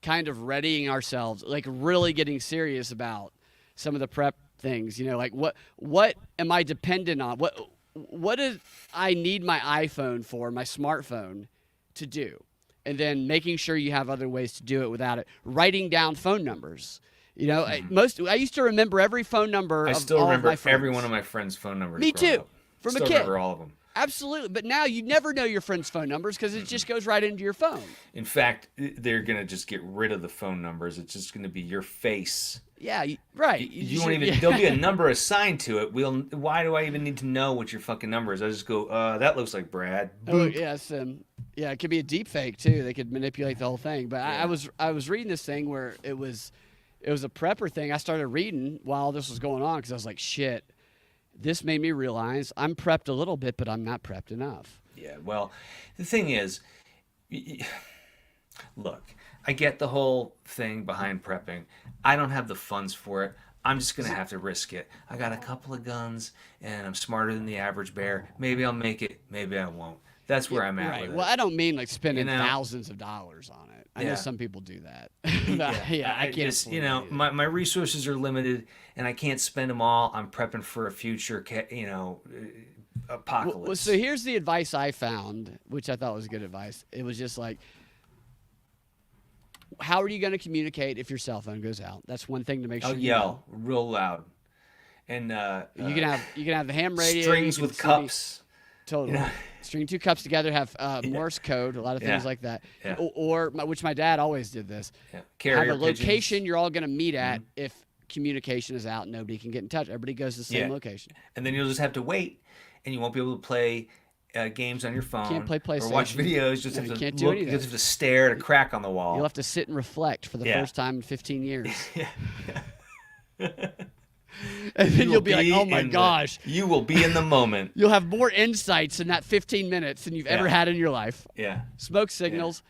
kind of readying ourselves, like really getting serious about some of the prep things, like what am I dependent on? What do I need my iPhone for, my smartphone to do? And then making sure you have other ways to do it without it. Writing down phone numbers. I used to remember every phone number I of still all remember of my friends. every one of my friends' phone numbers. Me growing too. up. From still a kid. remember all of them. Absolutely. But now you never know your friends' phone numbers because it just goes right into your phone. In fact, they're gonna just get rid of the phone numbers. It's just gonna be your face. Yeah, right. You won't even. There'll be a number assigned to it. Why do I even need to know what your fucking number is? I just go. That looks like Brad. Oh yes, yeah. It could be a deep fake too. They could manipulate the whole thing. But I was reading this thing where it was a prepper thing. I started reading while this was going on because I was like, shit. This made me realize I'm prepped a little bit, but I'm not prepped enough. Yeah. Well, the thing is, look. I get the whole thing behind prepping. I don't have the funds for it. I'm just going to have to risk it. I got a couple of guns, and I'm smarter than the average bear. Maybe I'll make it. Maybe I won't. That's where I'm at Right. with it. Well, I don't mean like spending thousands of dollars on it. I know Yeah. some people do that. I can't. just, afford to do that. my resources are limited, and I can't spend them all. I'm prepping for a future, apocalypse. Well, so here's the advice I found, which I thought was good advice. It was just like, how are you going to communicate if your cell phone goes out? That's one thing to make sure. I'll you yell real loud, and you can have the ham radio, strings you can with CD cups. Totally. String two cups together, have Morse code, a lot of things like that. Yeah. Or which my dad always did this. Yeah. Carrier have a location pigeons. you're all going to meet at if communication is out, nobody can get in touch. Everybody goes to the same location. And then you'll just have to wait, and you won't be able to play games on your phone. Can't play PlayStation. Or watch videos. Just No, have you to can't do look. anything. You just have to stare at a crack on the wall. You'll have to sit and reflect for the first time in 15 years. And then you'll be like, oh my gosh. You will be in the moment. You'll have more insights in that 15 minutes than you've ever had in your life. Yeah. Smoke signals.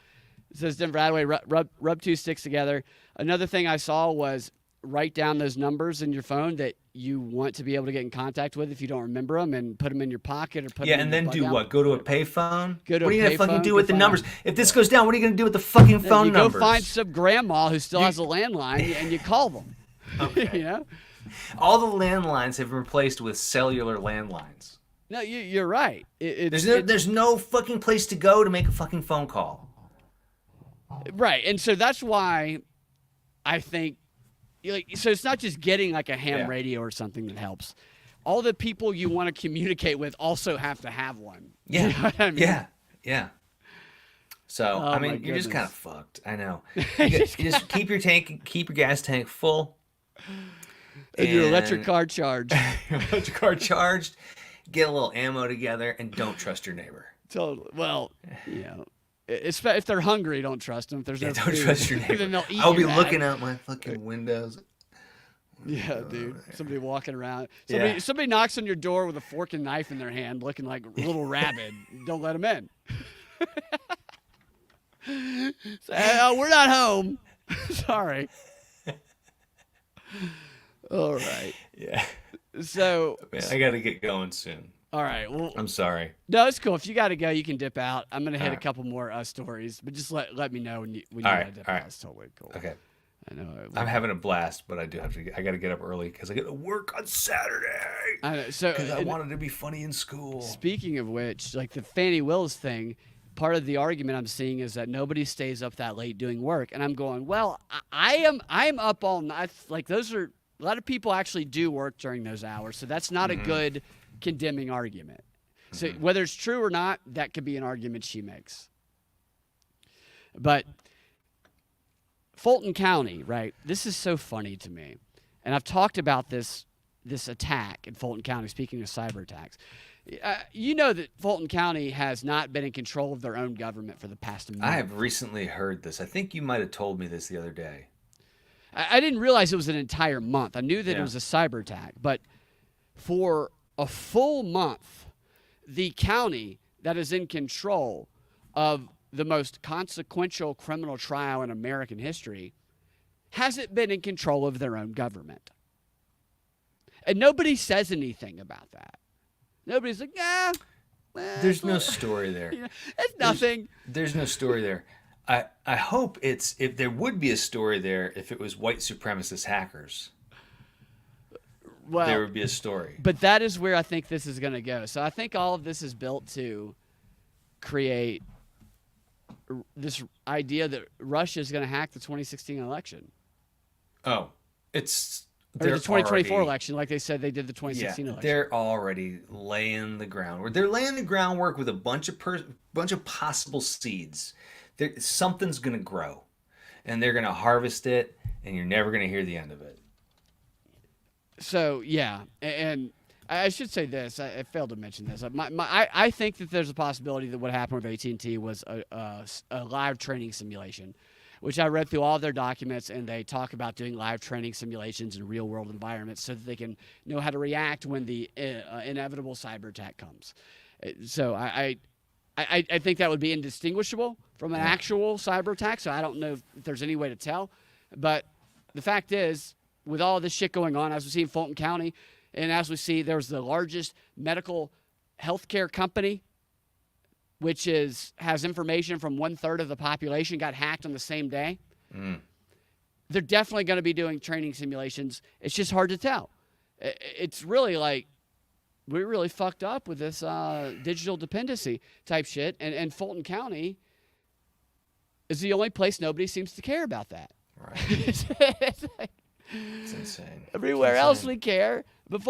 It says Denver Radway, rub two sticks together. Another thing I saw was write down those numbers in your phone that you want to be able to get in contact with if you don't remember them, and put them in your pocket or put them in and then your do button. what? Go to a payphone? Go to what a are you going to fucking payphone, do go with the find- numbers? If this goes down, what are you going to do with the fucking phone you numbers? go find some grandma who still has a landline and you call them. Okay. All the landlines have been replaced with cellular landlines. No, you're right. There's no fucking place to go to make a fucking phone call. Right, and so that's why I think, so it's not just getting like a ham radio or something that helps. All the people you want to communicate with also have to have one. Yeah, You know what I mean? yeah. So Oh, my you're just goodness. kind of fucked. I know. You just keep your gas tank full. And your electric car charged. Your electric car charged. Get a little ammo together, and don't trust your neighbor. Totally. Well, if they're hungry, don't trust them. If there's no Don't food, trust your then neighbor. they'll eat I'll be your bag. looking out my fucking windows. Yeah, dude. Somebody walking around. Yeah. Somebody knocks on your door with a fork and knife in their hand, looking like a little rabid. Don't let them in. We're not home. Sorry. All right. Yeah. So, Man, I got to get going soon. all right. Well, I'm sorry. no, it's cool. If you got to go, you can dip out. I'm gonna hit a right. couple more stories, but just let me know when you All gotta right, dip all out. right. It's totally cool. Okay. I know. I'm having a blast, but I do have to. I got to get up early because I got to work on Saturday. I know. So, Because I and wanted to be funny in school. speaking of which, like the Fani Willis thing, part of the argument I'm seeing is that nobody stays up that late doing work, and I'm going, well, I'm up all night. Like those are a lot of people actually do work during those hours, so that's not a good condemning argument. So whether it's true or not, that could be an argument she makes. But Fulton County, right? This is so funny to me. And I've talked about this attack in Fulton County, speaking of cyber attacks. You know that Fulton County has not been in control of their own government for the past month. I have recently heard this. I think you might have told me this the other day. I didn't realize it was an entire month. I knew that it Yeah. was a cyber attack. But for a full month, the county that is in control of the most consequential criminal trial in American history hasn't been in control of their own government. And nobody says anything about that. Nobody's like, yeah. There's no story there. It's nothing. There's no story there. I hope if there would be a story there if it was white supremacist hackers. Well, there would be a story. But that is where I think this is going to go. So I think all of this is built to create this idea that Russia is going to hack the 2016 election. Oh, it's or the 2024 election, like they said they did the 2016 election. They're already laying the groundwork. They're laying the groundwork with a bunch of possible seeds. Something's going to grow, and they're going to harvest it, and you're never going to hear the end of it. So yeah, and I should say this. I failed to mention this. I think that there's a possibility that what happened with AT&T was a live training simulation, which I read through all of their documents, and they talk about doing live training simulations in real-world environments so that they can know how to react when the inevitable cyber attack comes. So I think that would be indistinguishable from an actual cyber attack, so I don't know if there's any way to tell. But the fact is, with all this shit going on, as we see in Fulton County, and as we see, there's the largest medical healthcare company, which has information from 1/3 of the population got hacked on the same day. They're definitely going to be doing training simulations. It's just hard to tell. It's really like we're really fucked up with this digital dependency type shit. And Fulton County is the only place nobody seems to care about that. Right. It's insane. Everywhere else we care.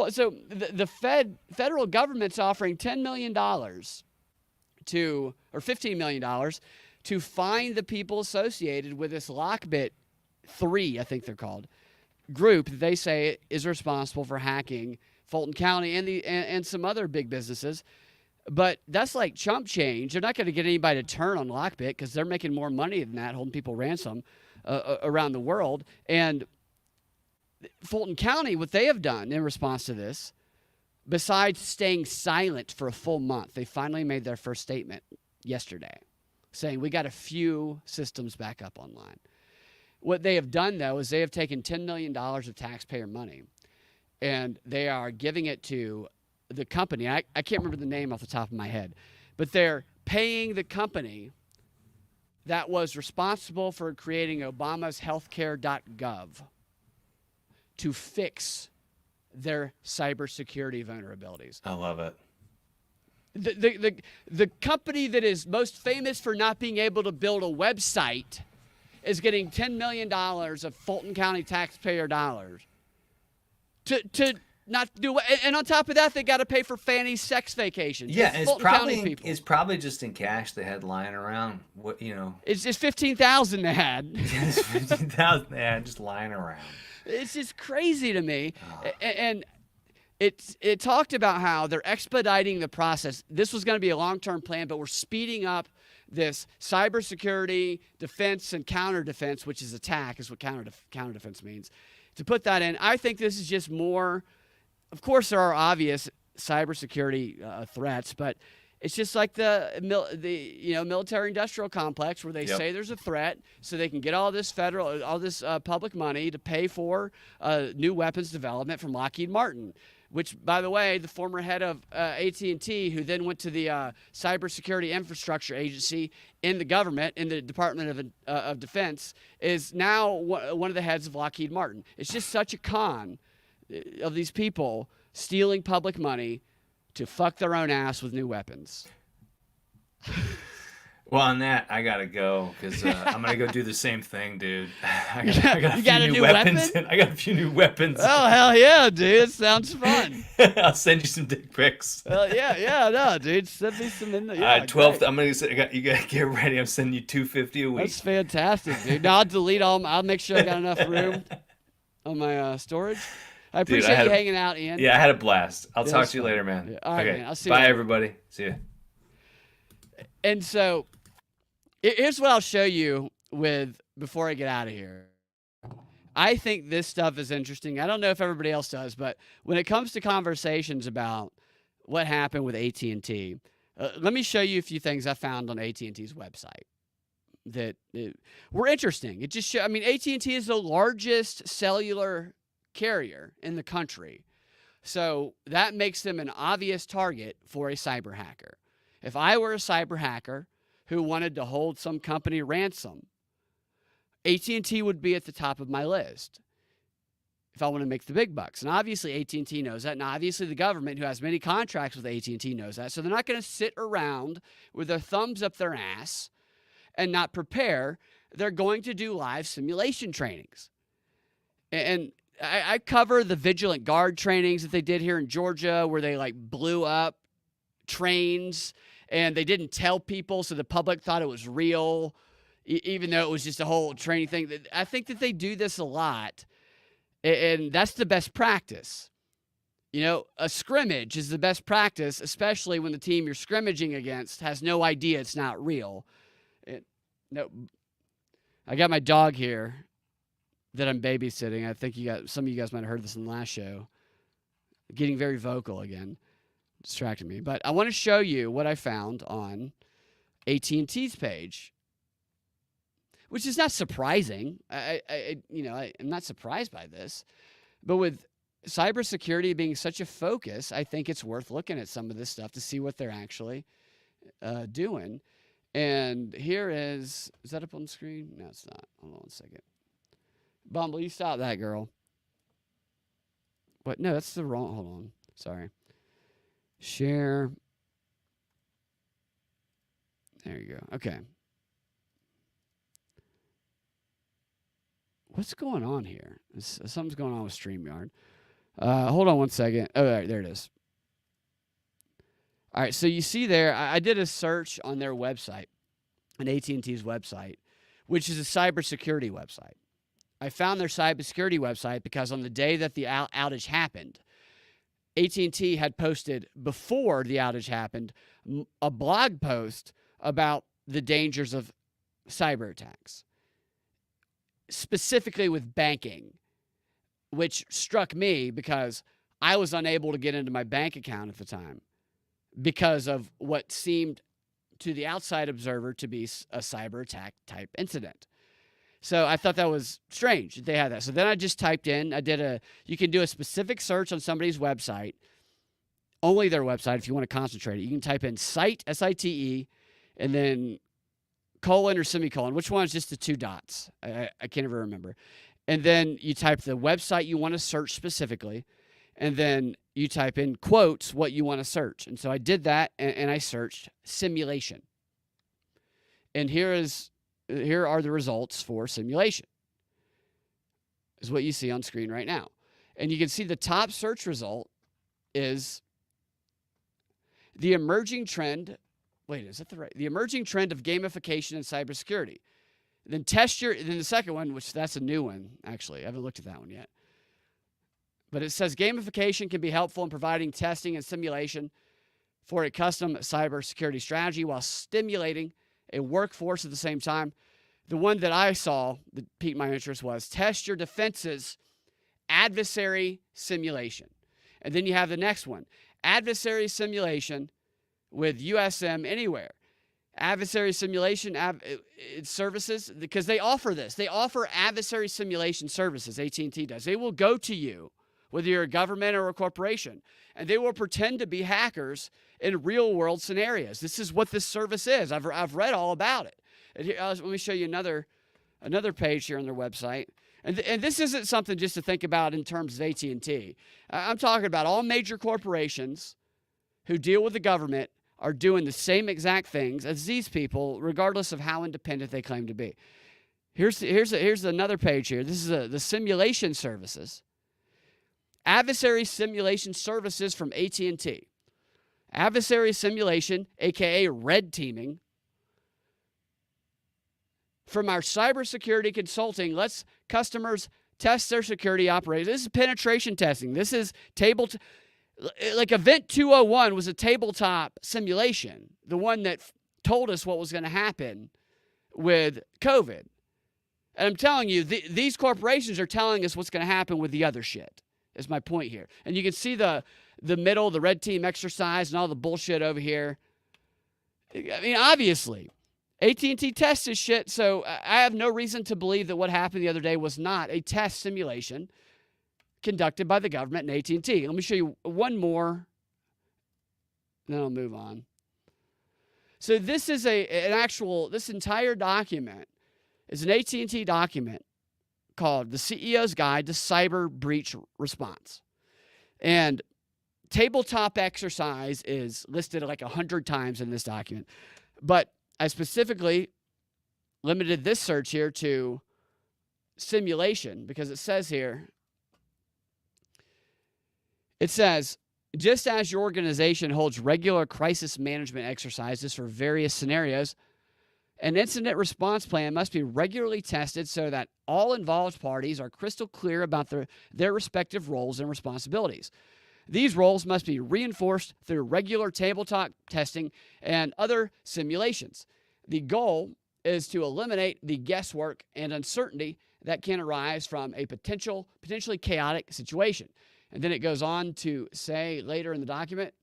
So the federal government's offering $10 million or $15 million to find the people associated with this Lockbit 3, I think they're called, group that they say is responsible for hacking Fulton County and some other big businesses. But that's like chump change. They're not going to get anybody to turn on Lockbit because they're making more money than that, holding people ransom around the world. And Fulton County, what they have done in response to this, besides staying silent for a full month, they finally made their first statement yesterday saying we got a few systems back up online. What they have done, though, is they have taken $10 million of taxpayer money and they are giving it to the company. I can't remember the name off the top of my head, but they're paying the company that was responsible for creating Obama's healthcare.gov to fix their cybersecurity vulnerabilities. I love it. The company that is most famous for not being able to build a website is getting $10 million of Fulton County taxpayer dollars to not do. And on top of that, they got to pay for Fani's sex vacations. Yeah, and it's probably probably just in cash they had lying around. What It's just $15,000 they had. It's $15,000 they had just lying around. It's just crazy to me. And it talked about how they're expediting the process. This was going to be a long-term plan, but we're speeding up this cybersecurity, defense, and counter defense, which is attack, is what counter defense means. To put that in, I think this is just more. Of course, there are obvious cybersecurity threats, but it's just like the military-industrial complex where they say there's a threat, so they can get all this public money to pay for new weapons development from Lockheed Martin. Which, by the way, the former head of AT&T, who then went to the Cybersecurity Infrastructure Agency in the government, in the Department of Defense, is now one of the heads of Lockheed Martin. It's just such a con of these people stealing public money to fuck their own ass with new weapons. Well, on that, I gotta go because I'm gonna go do the same thing, dude. I got a few new weapons. I got a few new weapons. Oh hell yeah, dude! It sounds fun. I'll send you some dick pics. No, dude. Send me some in there. Yeah, 12th. I'm gonna say, you gotta get ready. I'm sending you $250 a week. That's fantastic, dude. Now I'll delete all. I'll make sure I got enough room on my storage. I appreciate you hanging out, Ian. Yeah, I had a blast. I'll talk to you later, man. Yeah, all right, okay. Man. I'll see Bye, you everybody. See you. And so, here's what I'll show you before I get out of here. I think this stuff is interesting. I don't know if everybody else does, but when it comes to conversations about what happened with AT&T, let me show you a few things I found on AT&T's website. that were interesting. It just I mean, AT&T is the largest cellular carrier in the country. So that makes them an obvious target for a cyber hacker. If I were a cyber hacker who wanted to hold some company ransom, AT&T would be at the top of my list if I want to make the big bucks. And obviously AT&T knows that. And obviously the government, who has many contracts with AT&T, knows that. So they're not going to sit around with their thumbs up their ass and not prepare. They're going to do live simulation trainings. And I cover the Vigilant Guard trainings that they did here in Georgia, where they like blew up trains and they didn't tell people, so the public thought it was real, even though it was just a whole training thing. I think that they do this a lot, and that's the best practice. You know, a scrimmage is the best practice, especially when the team you're scrimmaging against has no idea it's not real. No, I got my dog here that I'm babysitting. I think some of you guys might have heard this in the last show. Getting very vocal again, distracted me. But I want to show you what I found on AT&T's page, which is not surprising. I'm not surprised by this, but with cybersecurity being such a focus, I think it's worth looking at some of this stuff to see what they're actually doing. And here is that up on the screen? No, it's not. Hold on one second. Bumble, you stop that, girl. What? No, that's the wrong. Hold on. Sorry. Share. There you go. Okay. What's going on here? Something's going on with StreamYard. Hold on one second. Oh, there it is. All right, so you see there, I did a search on their website, on AT&T's website, which is a cybersecurity website. I found their cybersecurity website because on the day that the outage happened, AT&T had posted, before the outage happened, a blog post about the dangers of cyber attacks, specifically with banking, which struck me because I was unable to get into my bank account at the time because of what seemed to the outside observer to be a cyber attack type incident. So I thought that was strange that they had that. So then I just typed in, you can do a specific search on somebody's website, only their website if you want to concentrate it. You can type in site, S-I-T-E, and then colon or semicolon. Which one is just the two dots? I can't ever remember. And then you type the website you want to search specifically, and then you type in quotes what you want to search. And so I did that, and I searched simulation. And here are the results for simulation, is what you see on screen right now. And you can see the top search result is the emerging trend. Wait, is that the right? The emerging trend of gamification in cybersecurity. Then then the second one, which that's a new one, actually. I haven't looked at that one yet. But it says gamification can be helpful in providing testing and simulation for a custom cybersecurity strategy while stimulating a workforce at the same time. The one that I saw that piqued my interest was test your defenses, adversary simulation. And then you have the next one, adversary simulation with USM Anywhere. Adversary simulation services, because they offer this. They offer adversary simulation services, AT&T does. They will go to you, whether you're a government or a corporation, and they will pretend to be hackers in real-world scenarios. This is what this service is. I've read all about it. And here, let me show you another page here on their website. And this isn't something just to think about in terms of AT&T. I'm talking about all major corporations who deal with the government are doing the same exact things as these people, regardless of how independent they claim to be. Here's another page here. This is the simulation services. Adversary simulation services from AT&T. Adversary simulation, aka red teaming. From our cybersecurity consulting, lets customers test their security operators. This is penetration testing. This is like Event 201 was a tabletop simulation, the one that told us what was going to happen with COVID. And I'm telling you, these corporations are telling us what's going to happen with the other shit, is my point here. And you can see the middle, the red team exercise and all the bullshit over here. I mean, obviously, AT&T tests this shit, so I have no reason to believe that what happened the other day was not a test simulation conducted by the government and AT&T. Let me show you one more, then I'll move on. So this is this entire document is an AT&T document called The CEO's Guide to Cyber Breach Response. And tabletop exercise is listed like 100 times in this document. But I specifically limited this search here to simulation because it says here, just as your organization holds regular crisis management exercises for various scenarios, an incident response plan must be regularly tested so that all involved parties are crystal clear about their respective roles and responsibilities. These roles must be reinforced through regular tabletop testing and other simulations. The goal is to eliminate the guesswork and uncertainty that can arise from a potentially chaotic situation. And then it goes on to say later in the document,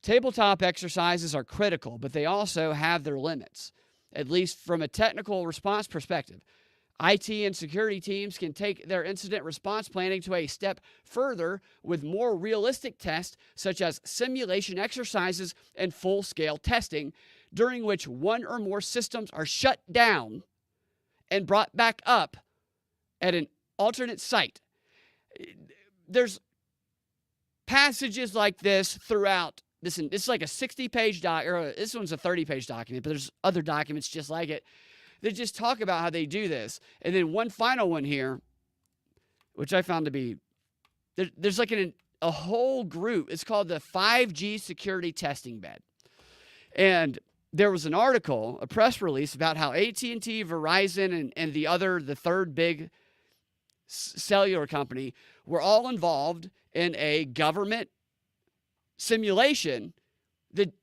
tabletop exercises are critical, but they also have their limits, at least from a technical response perspective. IT and security teams can take their incident response planning to a step further with more realistic tests, such as simulation exercises and full-scale testing, during which one or more systems are shut down and brought back up at an alternate site. There's passages like this throughout. This is like a 60-page doc, or this one's a 30-page document, but there's other documents just like it that just talk about how they do this. And then one final one here, which I found to be, there's like a whole group. It's called the 5G Security Testing Bed. And there was an article, a press release about how AT&T, Verizon, and the third big cellular company were all involved in a government simulation.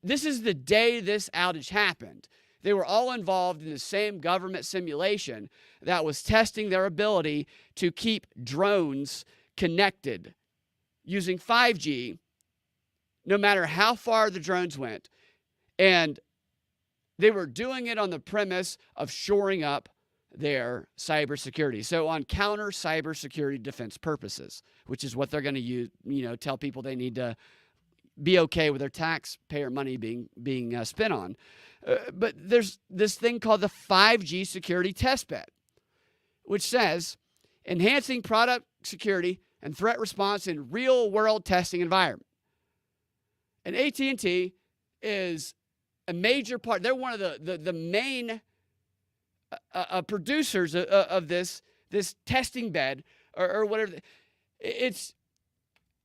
This is the day this outage happened. They were all involved in the same government simulation that was testing their ability to keep drones connected using 5G, no matter how far the drones went. And they were doing it on the premise of shoring up their cybersecurity. So on counter cybersecurity defense purposes, which is what they're going to use, tell people they need to be okay with their taxpayer money being spent on. But there's this thing called the 5G security test bed, which says enhancing product security and threat response in real-world testing environment. And AT&T is a major part. They're one of the main producers of this testing bed or whatever.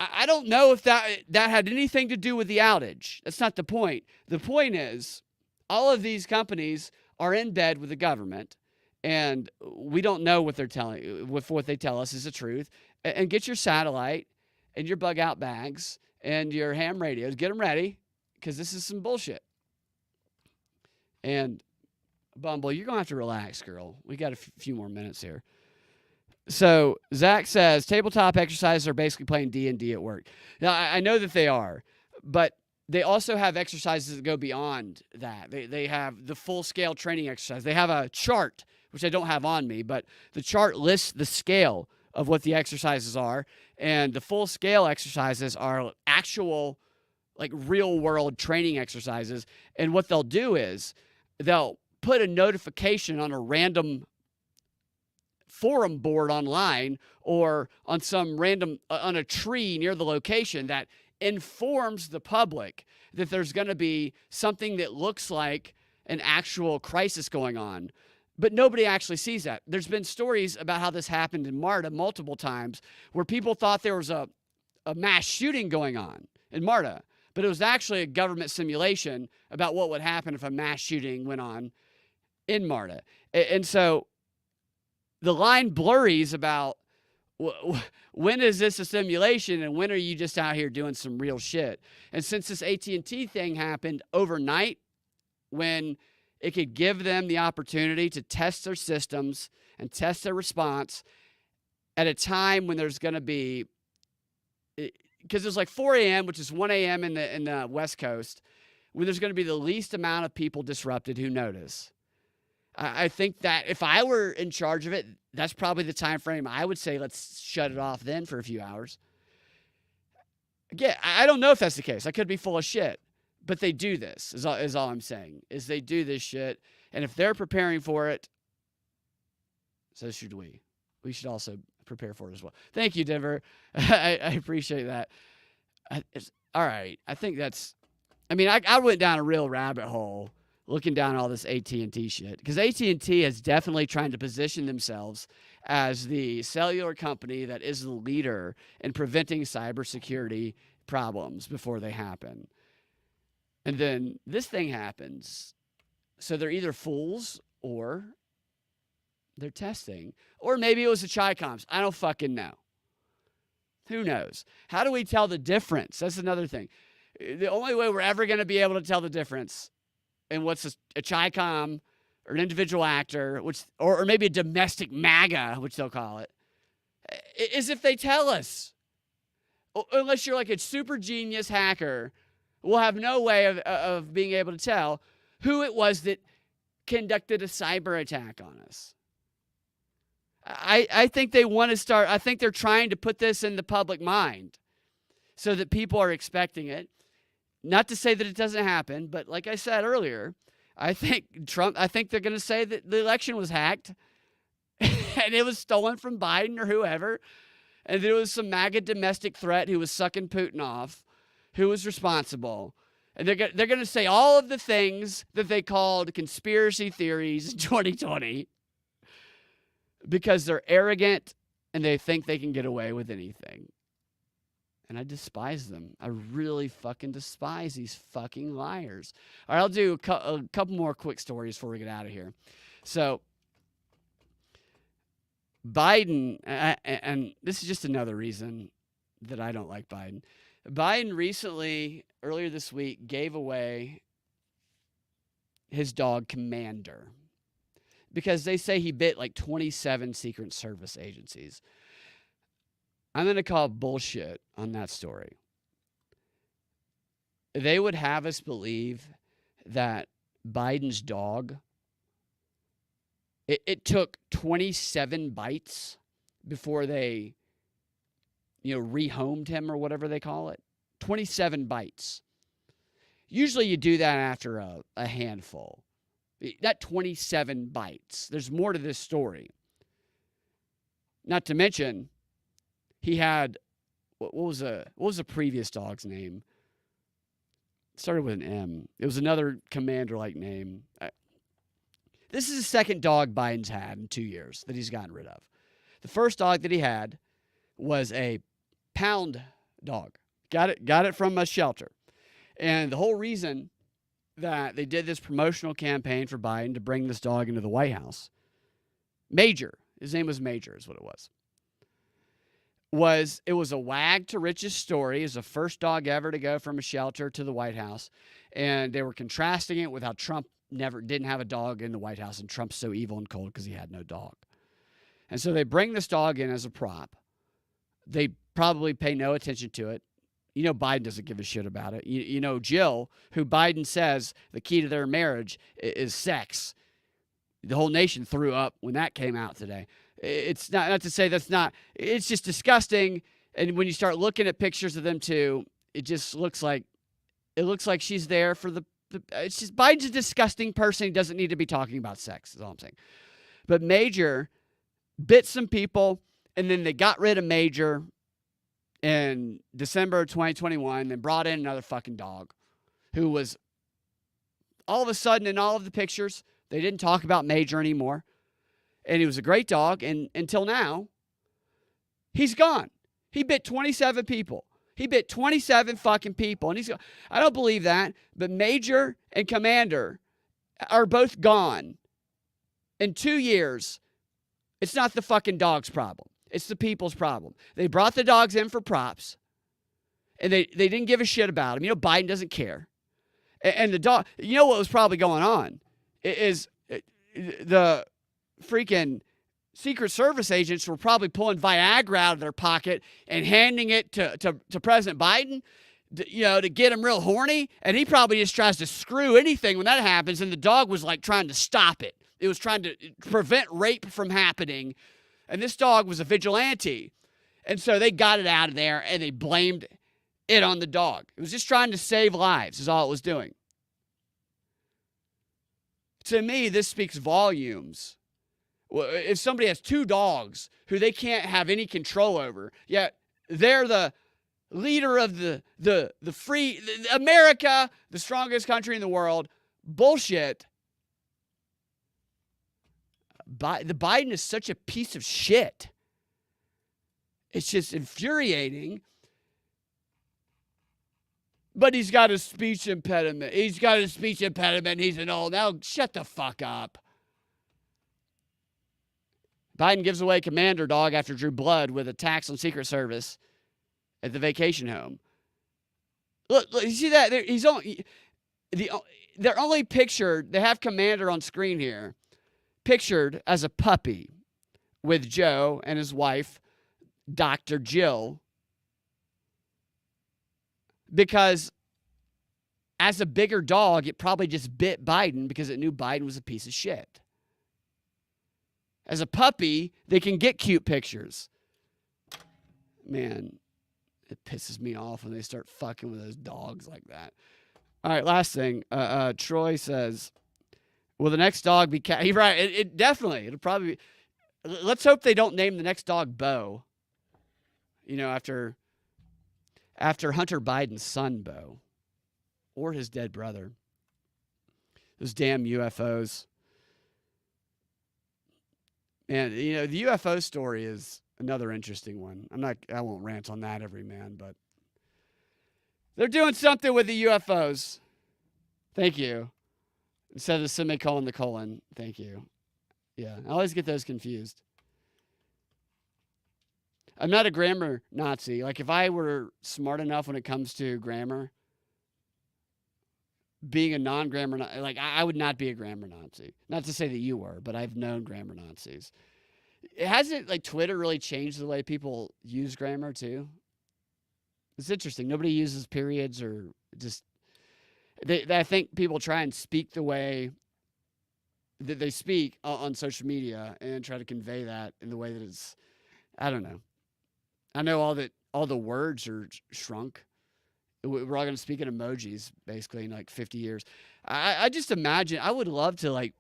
I don't know if that had anything to do with the outage. That's not the point. The point is, all of these companies are in bed with the government, and we don't know what they're telling. What they tell us is the truth. And get your satellite and your bug out bags and your ham radios. Get them ready, because this is some bullshit. And Bumble, you're going to have to relax, girl. We got a few more minutes here. So Zach says, tabletop exercises are basically playing D&D at work. Now, I know that they are, but they also have exercises that go beyond that. They have the full-scale training exercise. They have a chart, which I don't have on me, but the chart lists the scale of what the exercises are, and the full-scale exercises are actual, like, real-world training exercises. And what they'll do is they'll put a notification on a random forum board online or on some random on a tree near the location that informs the public that there's going to be something that looks like an actual crisis going on. But nobody actually sees that. There's been stories about how this happened in Marta multiple times where people thought there was a mass shooting going on in Marta, but it was actually a government simulation about what would happen if a mass shooting went on in Marta. And so the line blurries about when is this a simulation and when are you just out here doing some real shit. And since this AT&T thing happened overnight, when it could give them the opportunity to test their systems and test their response at a time when there's going to be, because there's like 4 a.m., which is 1 a.m. in the West Coast, when there's going to be the least amount of people disrupted who notice. I think that if I were in charge of it, that's probably the time frame I would say let's shut it off then for a few hours. Again, I don't know if that's the case. I could be full of shit. But they do this, is all I'm saying, is they do this shit. And if they're preparing for it, so should we. We should also prepare for it as well. Thank you, Denver. I appreciate that. All right. I think that's, I mean, I went down a real rabbit hole looking down all this AT&T shit. Because AT&T is definitely trying to position themselves as the cellular company that is the leader in preventing cybersecurity problems before they happen. And then this thing happens. So they're either fools or they're testing. Or maybe it was the Chi-Coms. I don't fucking know. Who knows? How do we tell the difference? That's another thing. The only way we're ever going to be able to tell the difference in what's a Chi-Com or an individual actor, which or maybe a domestic MAGA, which they'll call it, is if they tell us. Unless you're like a super genius hacker, we'll have no way of being able to tell who it was that conducted a cyber attack on us. I think they want to start, I think they're trying to put this in the public mind so that people are expecting it. Not to say that it doesn't happen, but like I said earlier, I think they're going to say that the election was hacked and it was stolen from Biden or whoever, and there was some MAGA domestic threat who was sucking Putin off, who was responsible. And they're going to say all of the things that they called conspiracy theories in 2020 because they're arrogant and they think they can get away with anything. And I despise them. I really fucking despise these fucking liars. All right, I'll do a couple more quick stories before we get out of here. So Biden, and this is just another reason that I don't like Biden. Biden recently, earlier this week, gave away his dog Commander because they say he bit like 27 Secret Service agencies. I'm going to call bullshit on that story. They would have us believe that Biden's dog, it took 27 bites before they, rehomed him or whatever they call it. 27 bites. Usually you do that after a handful. Not 27 bites. There's more to this story. Not to mention, he had, what was the previous dog's name? It started with an M. It was another commander-like name. This is the second dog Biden's had in 2 years that he's gotten rid of. The first dog that he had was a pound dog. Got it from a shelter. And the whole reason that they did this promotional campaign for Biden to bring this dog into the White House, Major, his name was Major is what it was a wag to riches story. It was the first dog ever to go from a shelter to the White House. And they were contrasting it with how Trump didn't have a dog in the White House, and Trump's so evil and cold because he had no dog. And so they bring this dog in as a prop. They probably pay no attention to it. Biden doesn't give a shit about it. Jill, who Biden says the key to their marriage is sex. The whole nation threw up when that came out today. It's not to say that's not, it's just disgusting. And when you start looking at pictures of them two, it just looks like she's there for it's just Biden's a disgusting person. He doesn't need to be talking about sex, is all I'm saying. But Major bit some people, and then they got rid of Major in December of 2021 and brought in another fucking dog who was all of a sudden in all of the pictures, they didn't talk about Major anymore. And he was a great dog. And until now, he's gone. He bit 27 people. He bit 27 fucking people. And I don't believe that. But Major and Commander are both gone. In 2 years, it's not the fucking dog's problem. It's the people's problem. They brought the dogs in for props. And they didn't give a shit about them. Biden doesn't care. And the dog, what was probably going on is the freaking Secret Service agents were probably pulling Viagra out of their pocket and handing it to President Biden to get him real horny, and he probably just tries to screw anything when that happens, and the dog was like trying to stop it. It was trying to prevent rape from happening, and this dog was a vigilante. And so they got it out of there, and they blamed it on the dog. It was just trying to save lives is all it was doing. To me, this speaks volumes. If somebody has two dogs who they can't have any control over, yet they're the leader of the free America, the strongest country in the world, bullshit. The Biden is such a piece of shit. It's just infuriating. But he's got a speech impediment. He's an old. Now shut the fuck up. Biden gives away commander dog after drew blood with attacks on Secret Service at the vacation home. Look, you see that? They're only pictured, they have commander on screen here, pictured as a puppy with Joe and his wife, Dr. Jill, because as a bigger dog, it probably just bit Biden because it knew Biden was a piece of shit. As a puppy, they can get cute pictures. Man, it pisses me off when they start fucking with those dogs like that. All right, last thing. Troy says, will the next dog be cat? He's right. It definitely. It'll probably be. Let's hope they don't name the next dog Bo. After Hunter Biden's son, Bo. Or his dead brother. Those damn UFOs. Man, the UFO story is another interesting one. I won't rant on that every man, but they're doing something with the UFOs. Thank you. Instead of the semicolon, the colon. Thank you. Yeah, I always get those confused. I'm not a grammar Nazi. Like, if I were smart enough when it comes to grammar, being a non-grammar, like, I would not be a grammar Nazi. Not to say that you were, but I've known grammar Nazis. Hasn't, like, Twitter really changed the way people use grammar, too? It's interesting. Nobody uses periods or just... I think people try and speak the way that they speak on social media and try to convey that in the way that it's... I don't know. I know all the words are shrunk. We're all going to speak in emojis, basically, in like 50 years. I just imagine, I would love to like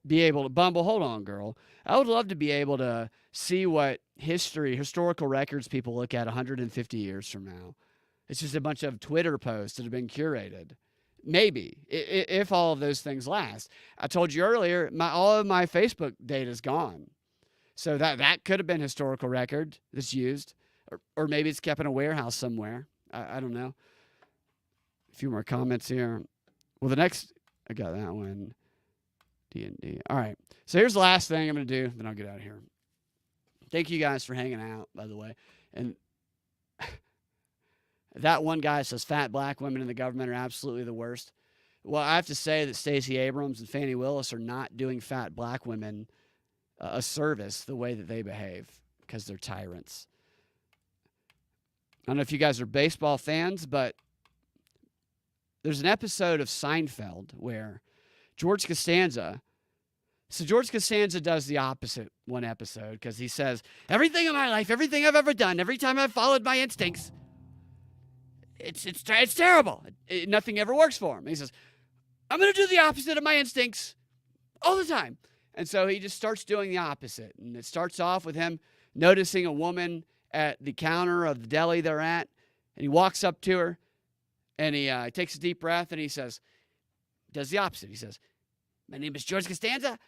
be able to, Bumble, hold on, girl. I would love to be able to see what historical records people look at 150 years from now. It's just a bunch of Twitter posts that have been curated. Maybe, if all of those things last. I told you earlier, all of my Facebook data is gone. So that could have been historical record that's used. Or maybe it's kept in a warehouse somewhere. I don't know. A few more comments here. Well, I got that one. D&D. All right. So here's the last thing I'm going to do, then I'll get out of here. Thank you guys for hanging out, by the way. And that one guy says fat black women in the government are absolutely the worst. Well, I have to say that Stacey Abrams and Fani Willis are not doing fat black women a service the way that they behave because they're tyrants. I don't know if you guys are baseball fans, but there's an episode of Seinfeld where George Costanza does the opposite one episode because he says, everything in my life, everything I've ever done, every time I've followed my instincts, it's terrible. Nothing ever works for him. And he says, I'm going to do the opposite of my instincts all the time. And so he just starts doing the opposite. And it starts off with him noticing a woman at the counter of the deli they're at. And he walks up to her and he takes a deep breath and he does the opposite. He says, my name is George Costanza.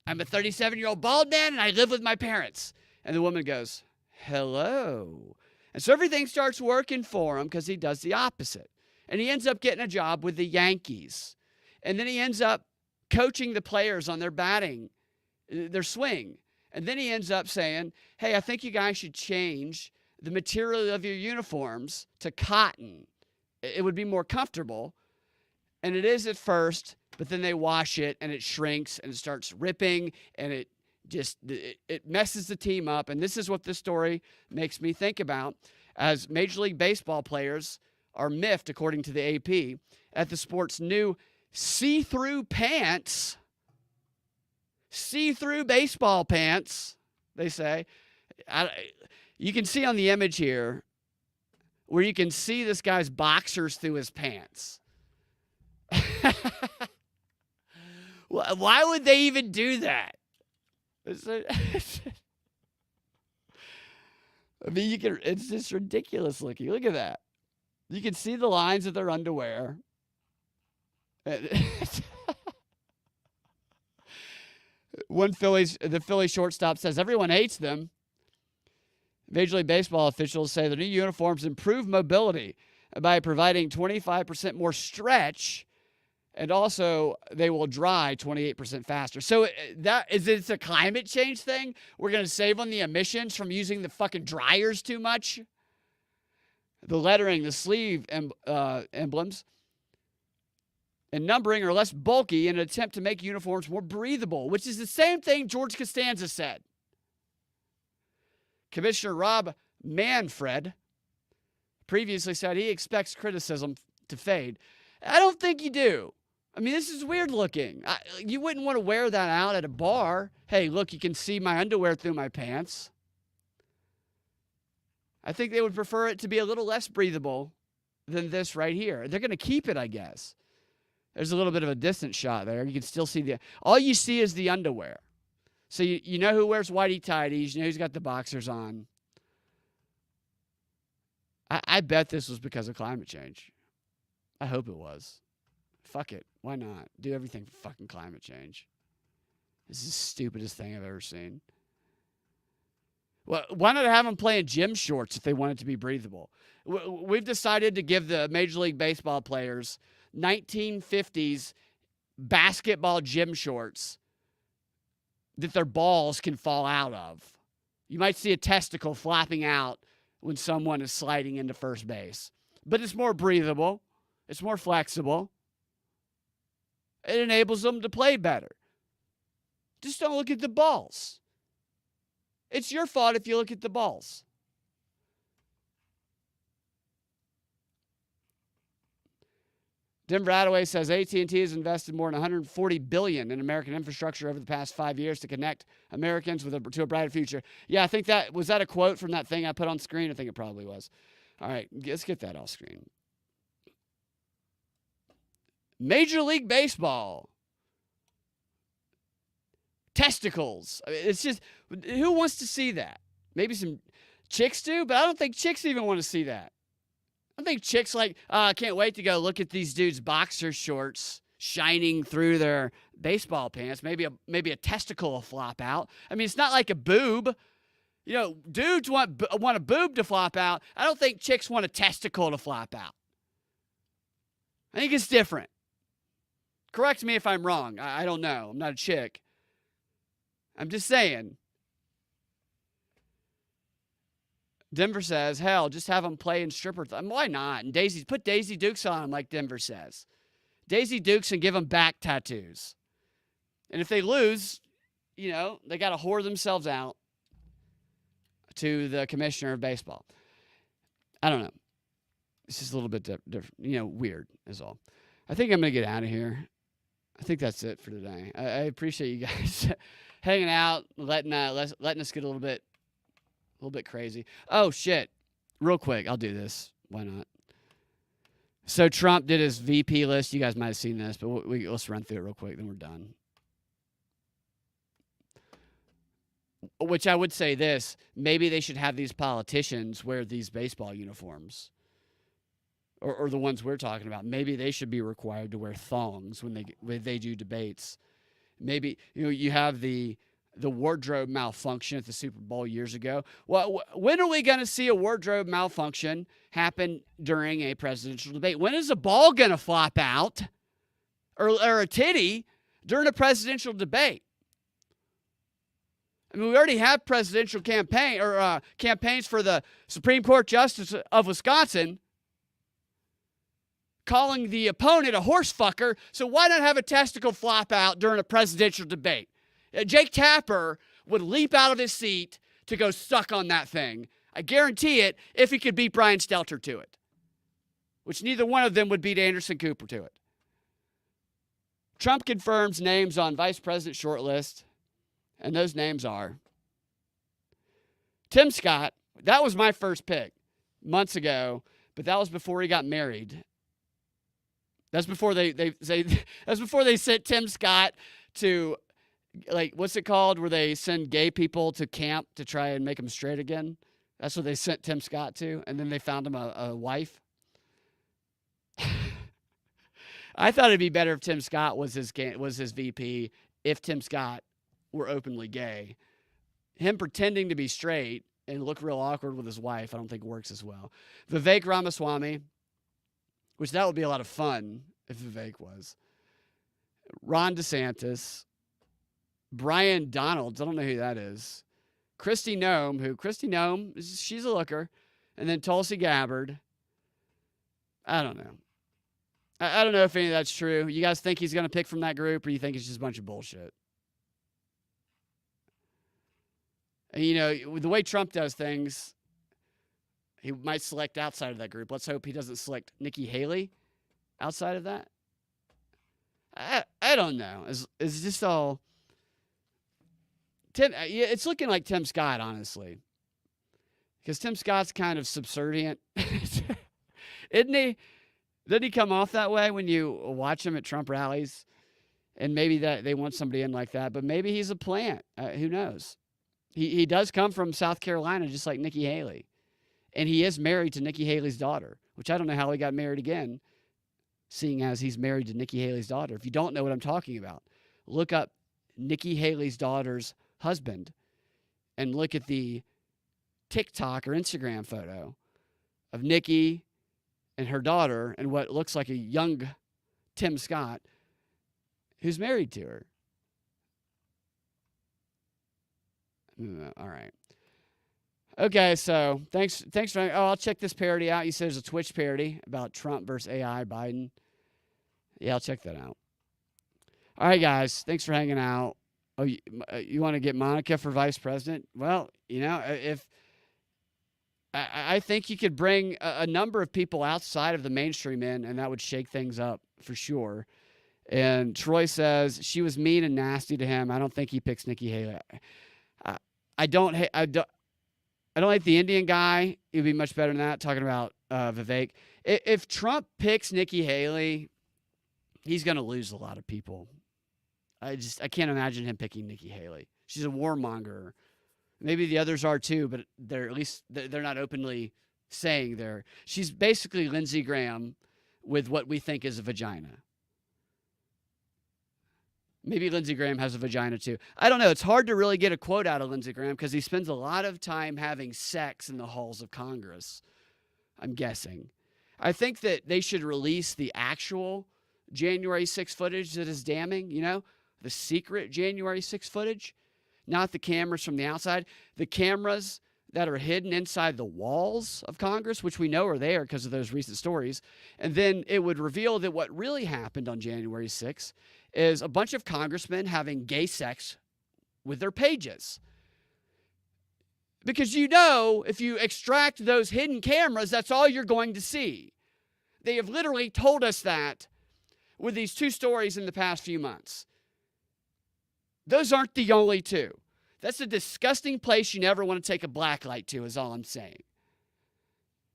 I'm a 37-year-old bald man and I live with my parents. And the woman goes, hello. And so everything starts working for him because he does the opposite. And he ends up getting a job with the Yankees. And then he ends up coaching the players on their batting, their swing. And then he ends up saying, hey, I think you guys should change the material of your uniforms to cotton. It would be more comfortable. And it is at first, but then they wash it and it shrinks and it starts ripping and it messes the team up. And this is what this story makes me think about. as Major League Baseball players are miffed, according to the AP, at the sport's new see-through pants. See-through baseball pants, they say. You can see on the image here where you can see this guy's boxers through his pants. Why would they even do that? I mean, it's just ridiculous looking. Look at that. You can see the lines of their underwear. The Philly shortstop says everyone hates them. Major League Baseball officials say the new uniforms improve mobility by providing 25% more stretch, and also they will dry 28% faster. So it's a climate change thing? We're going to save on the emissions from using the fucking dryers too much? The lettering, the sleeve emblems, and numbering are less bulky in an attempt to make uniforms more breathable, which is the same thing George Costanza said. Commissioner Rob Manfred previously said he expects criticism to fade. I don't think you do. I mean, this is weird looking. You wouldn't want to wear that out at a bar. Hey, look, you can see my underwear through my pants. I think they would prefer it to be a little less breathable than this right here. They're going to keep it, I guess. There's a little bit of a distant shot there. You can still see all you see is the underwear. So you know who wears whitey tighties. You know who's got the boxers on. I bet this was because of climate change. I hope it was. Fuck it. Why not? Do everything for fucking climate change. This is the stupidest thing I've ever seen. Well, why not have them play in gym shorts if they want it to be breathable? We've decided to give the Major League Baseball players 1950s basketball gym shorts that their balls can fall out of. You might see a testicle flapping out when someone is sliding into first base. But it's more breathable. It's more flexible. It enables them to play better. Just don't look at the balls. It's your fault if you look at the balls. Denver Attaway says AT&T has invested more than $140 billion in American infrastructure over the past 5 years to connect Americans to a brighter future. Yeah, I think was that a quote from that thing I put on screen? I think it probably was. All right, let's get that off screen. Major League Baseball. Testicles. I mean, it's just, who wants to see that? Maybe some chicks do, but I don't think chicks even want to see that. I think chicks I can't wait to go look at these dudes' boxer shorts shining through their baseball pants. Maybe a testicle will flop out. I mean, it's not like a boob. You know, dudes want a boob to flop out. I don't think chicks want a testicle to flop out. I think it's different. Correct me if I'm wrong. I don't know. I'm not a chick. I'm just saying. Denver says, hell, just have them play in stripper. Why not? And put Daisy Dukes on them, like Denver says. Daisy Dukes and give them back tattoos. And if they lose, they got to whore themselves out to the commissioner of baseball. I don't know. It's just a little bit different, weird is all. I think I'm going to get out of here. I think that's it for today. I appreciate you guys hanging out, letting us get a little bit crazy. Oh, shit. Real quick, I'll do this. Why not? So Trump did his VP list. You guys might have seen this, but let's run through it real quick, then we're done. Which I would say this. Maybe they should have these politicians wear these baseball uniforms. Or the ones we're talking about. Maybe they should be required to wear thongs when they do debates. Maybe you have the wardrobe malfunction at the Super Bowl years ago. Well, when are we going to see a wardrobe malfunction happen during a presidential debate? When is a ball going to flop out or a titty during a presidential debate? I mean, we already have presidential campaigns for the Supreme Court Justice of Wisconsin calling the opponent a horse fucker. So why not have a testicle flop out during a presidential debate? Jake Tapper would leap out of his seat to go suck on that thing. I guarantee it, if he could beat Brian Stelter to it, which neither one of them would beat Anderson Cooper to it. Trump confirms names on vice president shortlist, and those names are Tim Scott. That was my first pick months ago, but that was before he got married. That's before that's before they sent Tim Scott to, like, what's it called, where they send gay people to camp to try and make them straight again. That's what they sent Tim Scott to, and then they found him a wife. I thought it'd be better if Tim Scott was his VP, if Tim Scott were openly gay. Him pretending to be straight and look real awkward with his wife, I don't think works as well. Vivek Ramaswamy, which that would be a lot of fun if Vivek was. Ron DeSantis. Brian Donalds, I don't know who that is. Kristi Noem, she's a looker. And then Tulsi Gabbard. I don't know. I don't know if any of that's true. You guys think he's going to pick from that group, or you think it's just a bunch of bullshit? And, you know, the way Trump does things, he might select outside of that group. Let's hope he doesn't select Nikki Haley outside of that. I don't know. It's just all... it's looking like Tim Scott, honestly. Because Tim Scott's kind of subservient. Isn't he? Doesn't he come off that way when you watch him at Trump rallies? And maybe that they want somebody in like that, but maybe he's a plant. Who knows? He does come from South Carolina, just like Nikki Haley. And he is married to Nikki Haley's daughter, which I don't know how he got married again, seeing as he's married to Nikki Haley's daughter. If you don't know what I'm talking about, look up Nikki Haley's daughter's husband and look at the TikTok or Instagram photo of Nikki and her daughter and what looks like a young Tim Scott who's married to her. All right. Okay, so thanks for... I'll check this parody out. You said there's a Twitch parody about Trump versus AI Biden. Yeah, I'll check that out. All right, guys. Thanks for hanging out. Oh, you want to get Monica for vice president? Well, you know, if... I think you could bring a number of people outside of the mainstream in, and that would shake things up for sure. And Troy says she was mean and nasty to him. I don't think he picks Nikki Haley. I don't like the Indian guy. He'd be much better than that. Talking about Vivek. If Trump picks Nikki Haley, he's going to lose a lot of people. I can't imagine him picking Nikki Haley. She's a warmonger. Maybe the others are too, but they're not openly saying they're. She's basically Lindsey Graham with what we think is a vagina. Maybe Lindsey Graham has a vagina too. I don't know. It's hard to really get a quote out of Lindsey Graham because he spends a lot of time having sex in the halls of Congress, I'm guessing. I think that they should release the actual January 6 footage that is damning, you know, the secret January 6 footage. Not the cameras from the outside, the cameras that are hidden inside the walls of Congress, which we know are there because of those recent stories. And then it would reveal that what really happened on January 6th is a bunch of congressmen having gay sex with their pages. Because you know, if you extract those hidden cameras, that's all you're going to see. They have literally told us that with these two stories in the past few months. Those aren't the only two. That's a disgusting place you never want to take a black light to, is all I'm saying.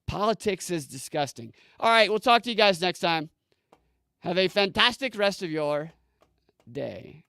Politics is disgusting. All right, we'll talk to you guys next time. Have a fantastic rest of your day.